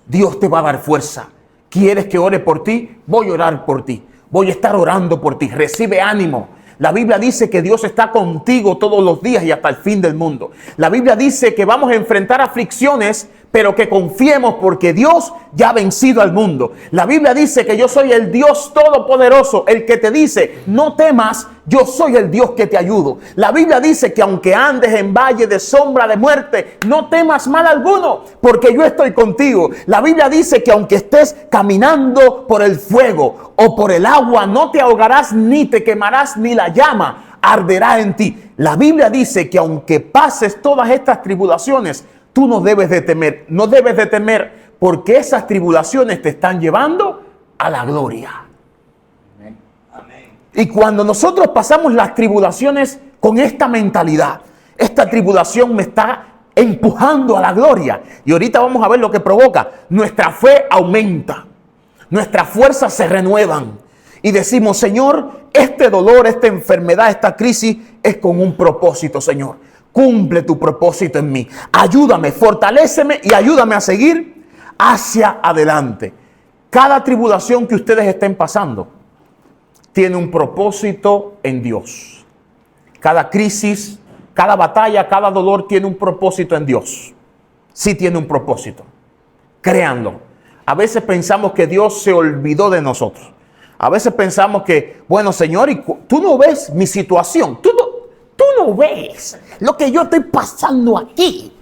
Dios te va a dar fuerza. ¿Quieres que ore por ti? Voy a orar por ti. Voy a estar orando por ti. Recibe ánimo. La Biblia dice que Dios está contigo todos los días y hasta el fin del mundo. La Biblia dice que vamos a enfrentar aflicciones, pero que confiemos porque Dios ya ha vencido al mundo. La Biblia dice que yo soy el Dios todopoderoso, el que te dice, no temas, yo soy el Dios que te ayudo. La Biblia dice que aunque andes en valle de sombra de muerte, no temas mal alguno, porque yo estoy contigo. La Biblia dice que aunque estés caminando por el fuego o por el agua, no te ahogarás ni te quemarás ni la llama arderá en ti. La Biblia dice que aunque pases todas estas tribulaciones, tú no debes de temer, no debes de temer, porque esas tribulaciones te están llevando a la gloria. Amén. Y cuando nosotros pasamos las tribulaciones con esta mentalidad, esta tribulación me está empujando a la gloria. Y ahorita vamos a ver lo que provoca. Nuestra fe aumenta, nuestras fuerzas se renuevan. Y decimos, Señor, este dolor, esta enfermedad, esta crisis es con un propósito, Señor. Cumple tu propósito en mí. Ayúdame, fortaléceme y ayúdame a seguir hacia adelante. Cada tribulación que ustedes estén pasando tiene un propósito en Dios. Cada crisis, cada batalla, cada dolor tiene un propósito en Dios. Sí tiene un propósito. Créanlo. A veces pensamos que Dios se olvidó de nosotros. A veces pensamos que, bueno, Señor, tú no ves mi situación. Tú no ves lo que yo estoy pasando aquí.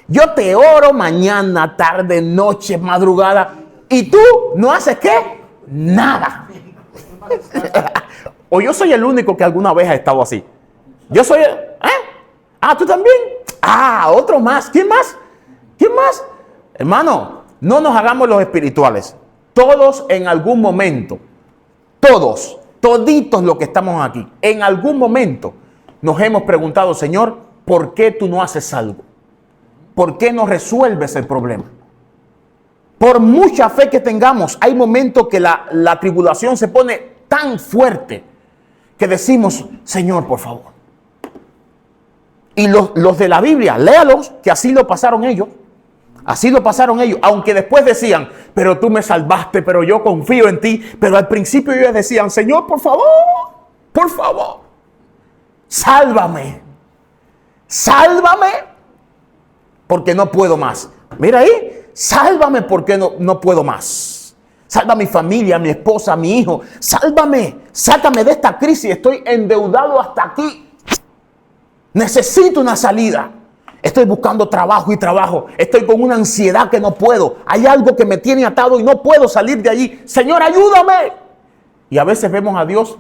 Yo te oro mañana, tarde, noche, madrugada. ¿Y tú no haces qué? Nada. O yo soy el único que alguna vez ha estado así. Yo soy... ¿tú también? Otro más. ¿Quién más? ¿Quién más? Hermano, no nos hagamos los espirituales. Todos en algún momento, toditos los que estamos aquí, en algún momento nos hemos preguntado, Señor, ¿por qué tú no haces algo? ¿Por qué no resuelves el problema? Por mucha fe que tengamos, hay momentos que la tribulación se pone tan fuerte que decimos, Señor, por favor. Y los de la Biblia, léalos, que así lo pasaron ellos. Así lo pasaron ellos, aunque después decían, pero tú me salvaste, pero yo confío en ti. Pero al principio ellos decían, Señor, por favor, sálvame, porque no puedo más. Mira ahí, sálvame porque no puedo más. Salva a mi familia, a mi esposa, a mi hijo. Sálvame, sácame de esta crisis, estoy endeudado hasta aquí. Necesito una salida. Estoy buscando trabajo y trabajo. Estoy con una ansiedad que no puedo. Hay algo que me tiene atado y no puedo salir de allí. Señor, ayúdame. Y a veces vemos a Dios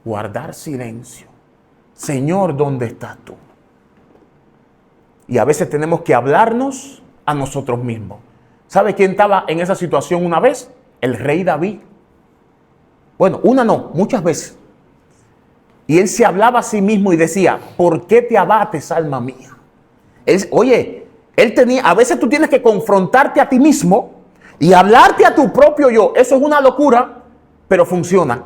guardar silencio. Señor, ¿dónde estás tú? Y a veces tenemos que hablarnos a nosotros mismos. ¿Sabe quién estaba en esa situación una vez? El rey David. Bueno, una no, muchas veces. Y él se hablaba a sí mismo y decía, ¿por qué te abates, alma mía? Él tenía, a veces tú tienes que confrontarte a ti mismo y hablarte a tu propio yo. Eso es una locura, pero funciona.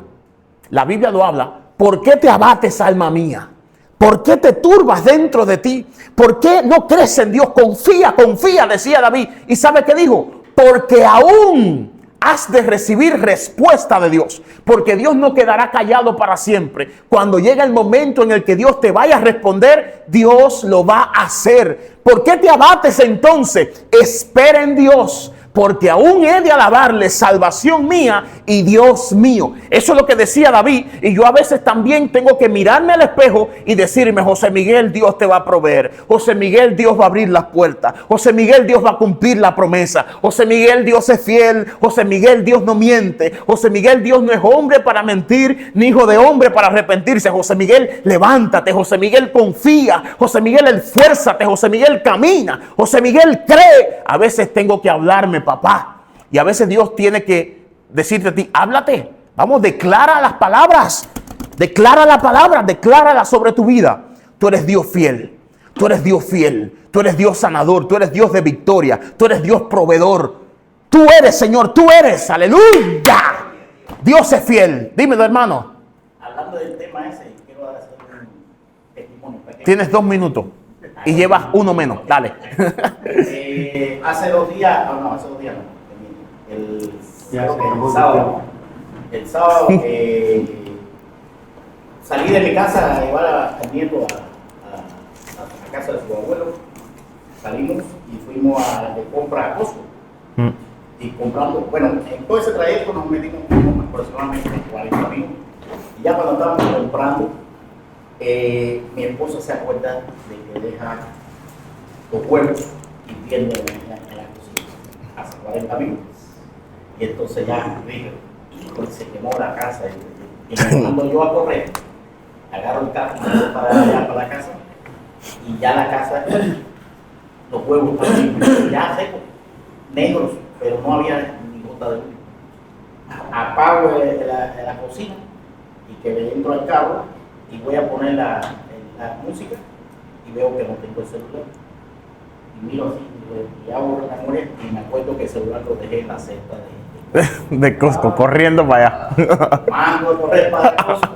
La Biblia lo habla. ¿Por qué te abates, alma mía? ¿Por qué te turbas dentro de ti? ¿Por qué no crees en Dios? Confía, confía, decía David. ¿Y sabe qué dijo? Porque aún has de recibir respuesta de Dios, porque Dios no quedará callado para siempre. Cuando llega el momento en el que Dios te vaya a responder, Dios lo va a hacer. ¿Por qué te abates entonces? Espera en Dios, porque aún he de alabarle, salvación mía y Dios mío. Eso es lo que decía David. Y yo a veces también tengo que mirarme al espejo y decirme, José Miguel, Dios te va a proveer. José Miguel, Dios va a abrir las puertas. José Miguel, Dios va a cumplir la promesa. José Miguel, Dios es fiel. José Miguel, Dios no miente. José Miguel, Dios no es hombre para mentir, ni hijo de hombre para arrepentirse. José Miguel, levántate. José Miguel, confía. José Miguel, esfuérzate. José Miguel, camina. José Miguel, cree. A veces tengo que hablarme, papá. Y a veces Dios tiene que decirte a ti, háblate. Vamos, declara las palabras. Declara la palabra, declárala sobre tu vida. Tú eres Dios fiel. Tú eres Dios fiel. Tú eres Dios sanador. Tú eres Dios de victoria. Tú eres Dios proveedor. Tú eres, Señor. Tú eres. Aleluya. Dios es fiel. Dímelo, hermano. Hablando del tema ese, quiero hacer un testimonio pequeño. Tienes 2 minutos. Y llevas 1 menos. Dale. Hace 2 días, hace 2 días no. Creo que el sábado salí de mi casa a llevar al nieto a casa de su abuelo. Salimos y fuimos de compra a Costco. Y comprando, bueno, en todo ese trayecto nos metimos aproximadamente 40 minutos. Y ya cuando estábamos comprando, mi esposa se acuerda de que deja los huevos hirviendo en la cocina hace 40 minutos. Y entonces ya dije, híjole, se quemó la casa. Y cuando yo a correr, agarro el carro para allá, para la casa, y ya la casa, los huevos estaban ya secos, negros, pero no había ni gota de huevo. Apago de la cocina y que me entro al carro y voy a poner la música y veo que no tengo el celular. Y miro así y abro la memoria y me acuerdo que el celular lo dejé en la cesta de Costco, corriendo para allá. Mando a correr para Costco.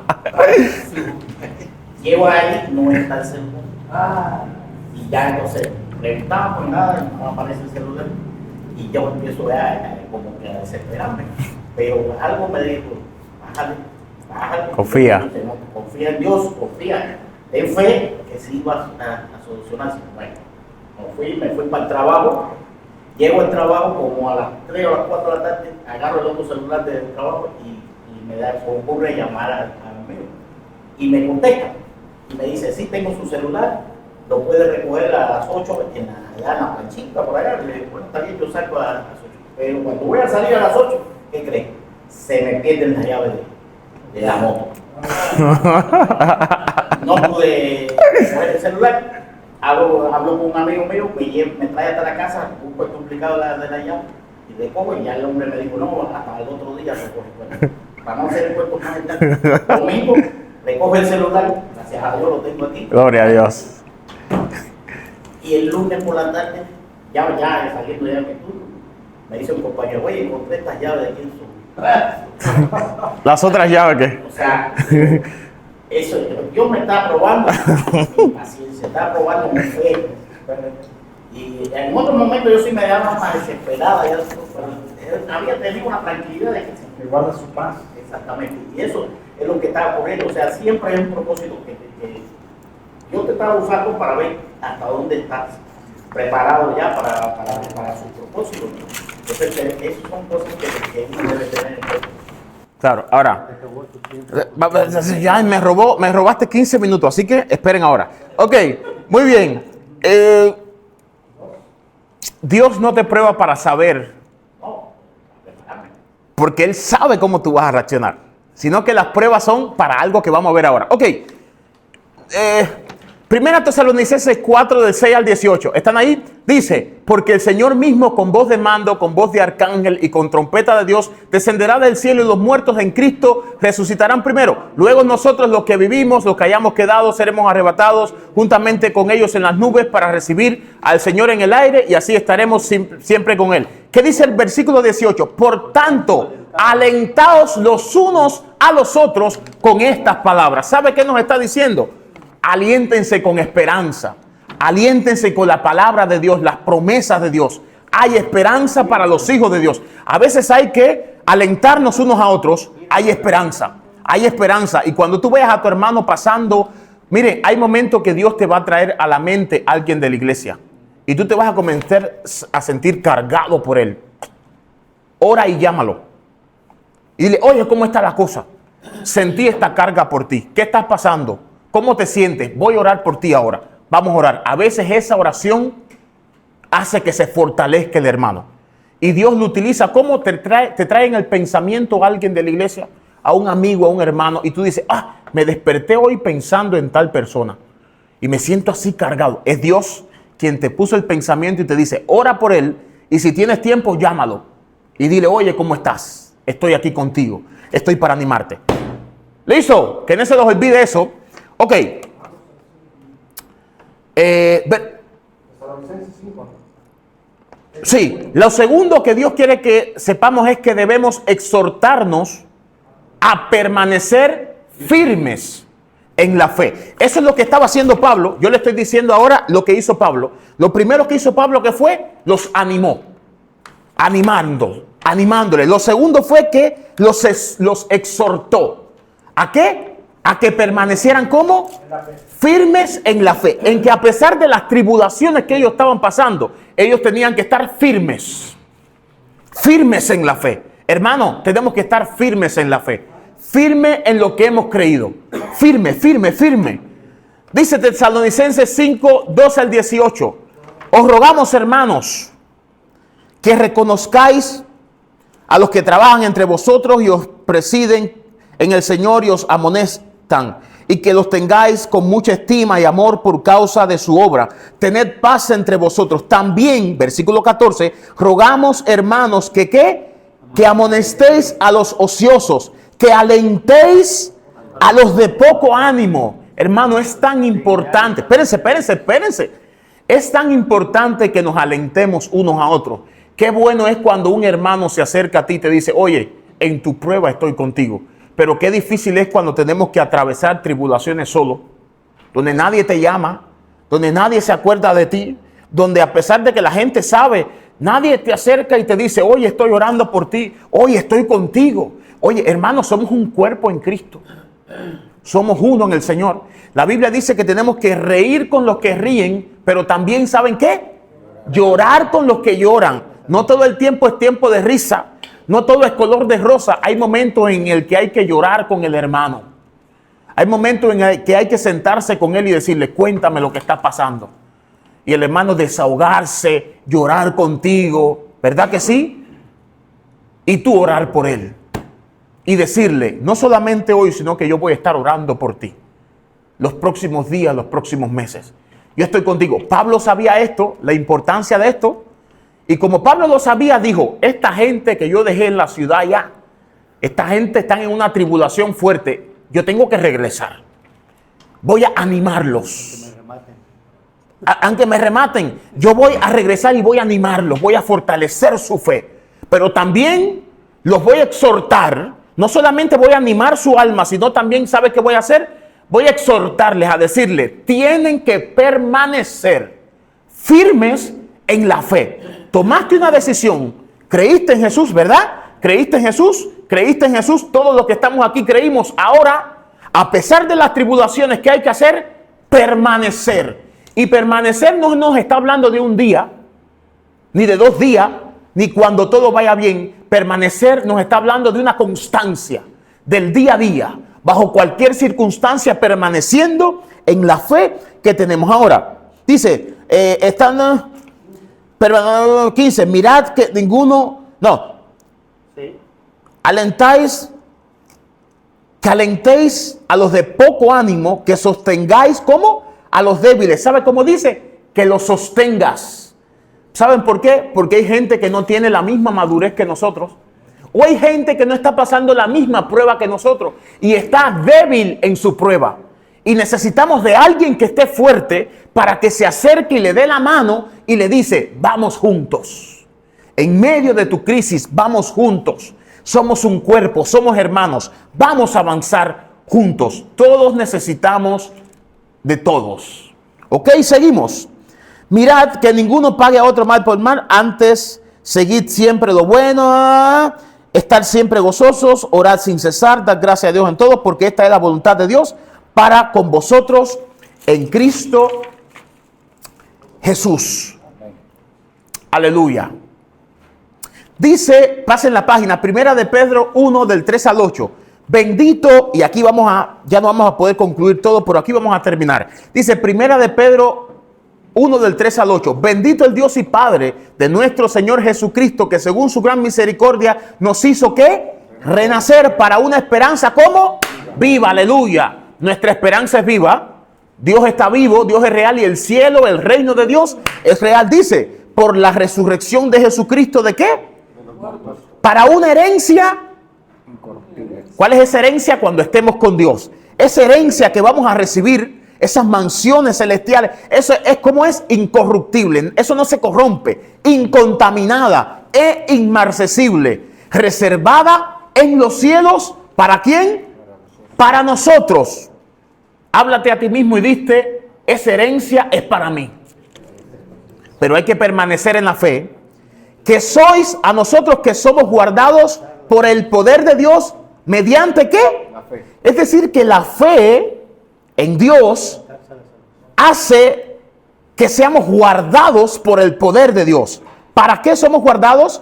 Llego ahí, no está el celular. Y ya entonces preguntamos y nada, no aparece el celular. Y yo empiezo como que a desesperarme. Pero algo me dijo, bájale. Confía. No, confía en Dios, confía. Ten fe que se iba a solucionarse. Bueno, me fui para el trabajo. Llego al trabajo como a las 3 o las 4 de la tarde, agarro el otro celular del trabajo y me ocurre llamar al amigo. Y me contesta y me dice, sí, tengo su celular, lo puede recoger a las 8 allá en la planchita, por allá. Le digo, bueno, está bien, yo salgo a las 8. Pero cuando voy a salir a las 8, ¿qué creen? Se me pierden las llaves de la moto. No pude coger el celular. Hablo con un amigo mío, me trae hasta la casa, busco el duplicado de la llave y recojo, y ya el hombre me dijo, no, hasta el otro día recoge. Bueno, para no hacer el cuento más largo, domingo recoge el celular, gracias a Dios lo tengo aquí. Gloria a Dios. Y el lunes por la tarde, ya saliendo ya de mi turno, me dice un compañero, oye, encontré estas llaves de aquí en su... ¿Las otras llaves qué? O sea, eso, Dios me está probando mi paciencia, está probando mi fe. Y en otro momento yo sí me daba más desesperada, había tenido una tranquilidad de que Que guarda su paz. exactamente, y eso es lo que estaba ocurriendo. O sea, siempre hay un propósito que Dios te está usando para ver hasta dónde estás preparado ya para su propósito. Entonces, esas son cosas que uno debe tener en cuenta. Claro, ahora, ya me robaste 15 minutos, así que esperen ahora. Ok, muy bien. Dios no te prueba para saber, porque Él sabe cómo tú vas a reaccionar, sino que las pruebas son para algo que vamos a ver ahora. Ok, Primera Tesalonicenses 4, del 6 al 18. ¿Están ahí? Dice, porque el Señor mismo con voz de mando, con voz de arcángel y con trompeta de Dios, descenderá del cielo y los muertos en Cristo resucitarán primero. Luego nosotros los que vivimos, los que hayamos quedado, seremos arrebatados juntamente con ellos en las nubes para recibir al Señor en el aire y así estaremos siempre con Él. ¿Qué dice el versículo 18? Por tanto, alentaos los unos a los otros con estas palabras. ¿Sabe qué nos está diciendo? Aliéntense con esperanza, aliéntense con la palabra de Dios, las promesas de Dios. Hay esperanza para los hijos de Dios. A veces hay que alentarnos unos a otros. Hay esperanza, hay esperanza. Y cuando tú veas a tu hermano pasando, mire, hay momentos que Dios te va a traer a la mente a alguien de la iglesia y tú te vas a comenzar a sentir cargado por él. Ora y llámalo y dile, oye, ¿cómo está la cosa? Sentí esta carga por ti. ¿Qué estás pasando? ¿Cómo te sientes? Voy a orar por ti ahora. Vamos a orar. A veces esa oración hace que se fortalezca el hermano. Y Dios lo utiliza. ¿Cómo te trae en el pensamiento a alguien de la iglesia? A un amigo, a un hermano. Y tú dices, me desperté hoy pensando en tal persona. Y me siento así cargado. Es Dios quien te puso el pensamiento y te dice, ora por él. Y si tienes tiempo, llámalo. Y dile, oye, ¿cómo estás? Estoy aquí contigo. Estoy para animarte. ¿Listo? Que no se los olvide eso. Ok. Sí, lo segundo que Dios quiere que sepamos es que debemos exhortarnos a permanecer firmes en la fe. Eso es lo que estaba haciendo Pablo. Yo le estoy diciendo ahora lo que hizo Pablo. Lo primero que hizo Pablo, que fue, los animó, animándole. Lo segundo fue que los exhortó. ¿A qué? A que permanecieran como firmes en la fe, en que a pesar de las tribulaciones que ellos estaban pasando, ellos tenían que estar firmes en la fe. Hermano, tenemos que estar firmes en la fe, firme en lo que hemos creído, firme. Dice Tesalonicenses 5, 12 al 18, os rogamos, hermanos, que reconozcáis a los que trabajan entre vosotros y os presiden en el Señor y os amonestan, y que los tengáis con mucha estima y amor por causa de su obra. Tened paz entre vosotros. También, versículo 14, rogamos, hermanos, que amonestéis a los ociosos, que alentéis a los de poco ánimo. Hermano, es tan importante. Espérense. Es tan importante que nos alentemos unos a otros. Qué bueno es cuando un hermano se acerca a ti y te dice, oye, en tu prueba estoy contigo. Pero qué difícil es cuando tenemos que atravesar tribulaciones solo, donde nadie te llama, donde nadie se acuerda de ti, donde a pesar de que la gente sabe, nadie te acerca y te dice, oye, estoy orando por ti, oye, estoy contigo. Oye, hermanos, somos un cuerpo en Cristo. Somos uno en el Señor. La Biblia dice que tenemos que reír con los que ríen, pero también, ¿saben qué? Llorar con los que lloran. No todo el tiempo es tiempo de risa. No todo es color de rosa. Hay momentos en el que hay que llorar con el hermano. Hay momentos en el que hay que sentarse con él y decirle, cuéntame lo que está pasando. Y el hermano desahogarse, llorar contigo. ¿Verdad que sí? Y tú orar por él. Y decirle, no solamente hoy, sino que yo voy a estar orando por ti. Los próximos días, los próximos meses. Yo estoy contigo. Pablo sabía esto, la importancia de esto. Y como Pablo lo sabía, dijo, esta gente que yo dejé en la ciudad ya, esta gente está en una tribulación fuerte, yo tengo que regresar. Voy a animarlos. Aunque me rematen, yo voy a regresar y voy a animarlos, voy a fortalecer su fe. Pero también los voy a exhortar, no solamente voy a animar su alma, sino también, ¿sabe qué voy a hacer? Voy a exhortarles, a decirles, tienen que permanecer firmes en la fe. Tomaste una decisión, creíste en Jesús, ¿verdad? Creíste en Jesús, todos los que estamos aquí creímos. Ahora, a pesar de las tribulaciones que hay que hacer, permanecer. Y permanecer no nos está hablando de un día, ni de 2 días, ni cuando todo vaya bien. Permanecer nos está hablando de una constancia, del día a día, bajo cualquier circunstancia, permaneciendo en la fe que tenemos. Ahora, dice, pero 15, mirad que ninguno, alentéis a los de poco ánimo, que sostengáis, ¿cómo? a los débiles. ¿Sabe cómo dice? Que los sostengas. ¿Saben por qué? Porque hay gente que no tiene la misma madurez que nosotros. O hay gente que no está pasando la misma prueba que nosotros y está débil en su prueba. Y necesitamos de alguien que esté fuerte para que se acerque y le dé la mano y le dice, vamos juntos. En medio de tu crisis, vamos juntos. Somos un cuerpo, somos hermanos. Vamos a avanzar juntos. Todos necesitamos de todos. ¿Ok? Seguimos. Mirad que ninguno pague a otro mal por mal. Antes, seguid siempre lo bueno. Estar siempre gozosos. Orad sin cesar. Dad gracias a Dios en todo, porque esta es la voluntad de Dios para con vosotros en Cristo Jesús. Aleluya. Dice, pasen la página, 1 de Pedro 1 del 3 al 8. Bendito, y aquí ya no vamos a poder concluir todo, pero aquí vamos a terminar. Dice 1 de Pedro 1 del 3 al 8. Bendito el Dios y Padre de nuestro Señor Jesucristo, que según su gran misericordia nos hizo ¿qué? Renacer para una esperanza ¿cómo? Viva, aleluya. Nuestra esperanza es viva. Dios está vivo, Dios es real y el cielo, el reino de Dios es real. Dice, por la resurrección de Jesucristo, ¿de qué? Para una herencia. ¿Cuál es esa herencia? Cuando estemos con Dios. Esa herencia que vamos a recibir, esas mansiones celestiales, eso es como es incorruptible. Eso no se corrompe. Incontaminada e inmarcesible. Reservada en los cielos. ¿Para quién? Para nosotros. Háblate a ti mismo y diste, esa herencia es para mí. Pero hay que permanecer en la fe. Que sois a nosotros que somos guardados por el poder de Dios. ¿Mediante qué? La fe. Es decir, que la fe en Dios hace que seamos guardados por el poder de Dios. ¿Para qué somos guardados?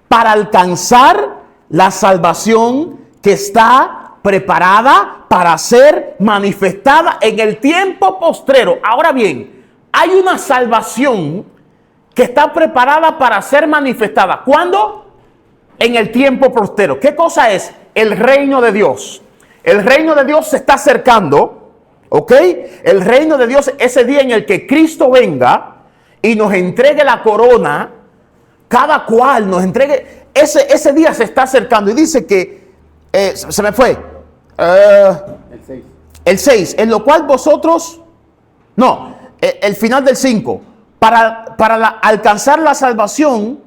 Para alcanzar la salvación que está preparada para ser manifestada en el tiempo postrero. Ahora bien, hay una salvación que está preparada para ser manifestada. ¿Cuándo? En el tiempo postrero. ¿Qué cosa es? El reino de Dios. El reino de Dios se está acercando, ¿ok? El reino de Dios, ese día en el que Cristo venga y nos entregue la corona, cada cual nos entregue, ese día se está acercando. Y dice que, se me fue, el 6, en lo cual vosotros, no, el final del 5, para alcanzar la salvación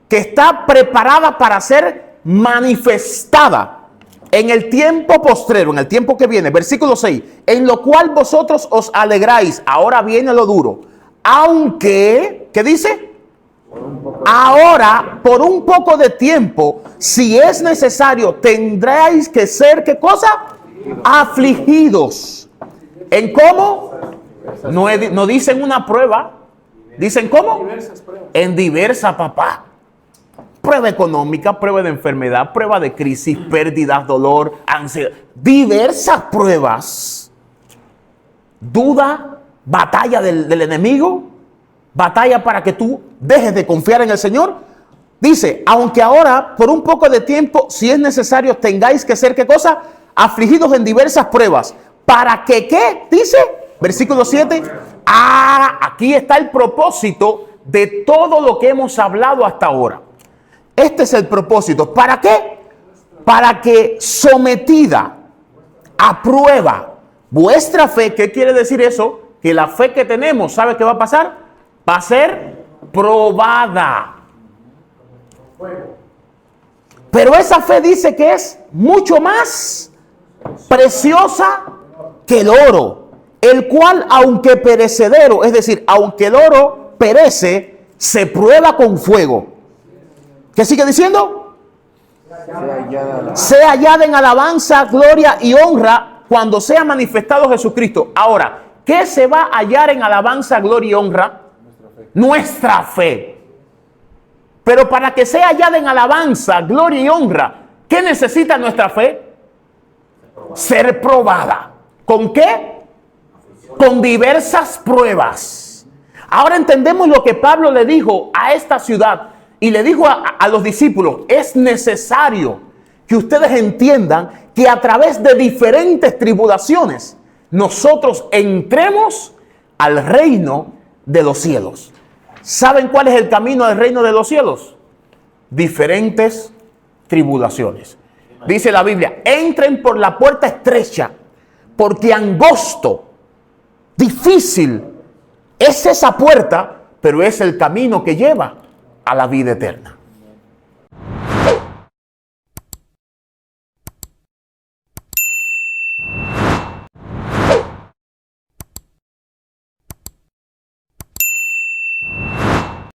que está preparada para ser manifestada en el tiempo postrero, en el tiempo que viene. Versículo 6, en lo cual vosotros os alegráis. Ahora viene lo duro. Aunque, ¿qué dice? Ahora, por un poco de tiempo, si es necesario, tendréis que ser, ¿qué cosa? Afligidos. ¿En cómo? No dicen una prueba. ¿Dicen cómo? En diversas, papá. Prueba económica, prueba de enfermedad, prueba de crisis, pérdidas, dolor, ansiedad. Diversas pruebas. Duda, batalla del enemigo. Batalla para que tú dejes de confiar en el Señor. Dice, aunque ahora, por un poco de tiempo, si es necesario, tengáis que ser, ¿qué cosa? Afligidos en diversas pruebas. ¿Para que qué? Dice, versículo 7. Aquí está el propósito de todo lo que hemos hablado hasta ahora. Este es el propósito. ¿Para qué? Para que sometida a prueba vuestra fe. ¿Qué quiere decir eso? Que la fe que tenemos, ¿sabe qué va a pasar? Va a ser probada. Pero esa fe dice que es mucho más preciosa que el oro, el cual, aunque perecedero, es decir, aunque el oro perece, se prueba con fuego. ¿Qué sigue diciendo? Sea hallada en alabanza, gloria y honra cuando sea manifestado Jesucristo. Ahora, ¿qué se va a hallar en alabanza, gloria y honra? Nuestra fe. Pero para que sea hallada en alabanza, gloria y honra, ¿qué necesita nuestra fe? Ser probada. ¿Con qué? Con diversas pruebas. Ahora entendemos lo que Pablo le dijo a esta ciudad y le dijo a los discípulos. Es necesario que ustedes entiendan que a través de diferentes tribulaciones nosotros entremos al reino de los cielos. ¿Saben cuál es el camino al reino de los cielos? Diferentes tribulaciones. Dice la Biblia, entren por la puerta estrecha, porque angosto, difícil es esa puerta, pero es el camino que lleva a la vida eterna.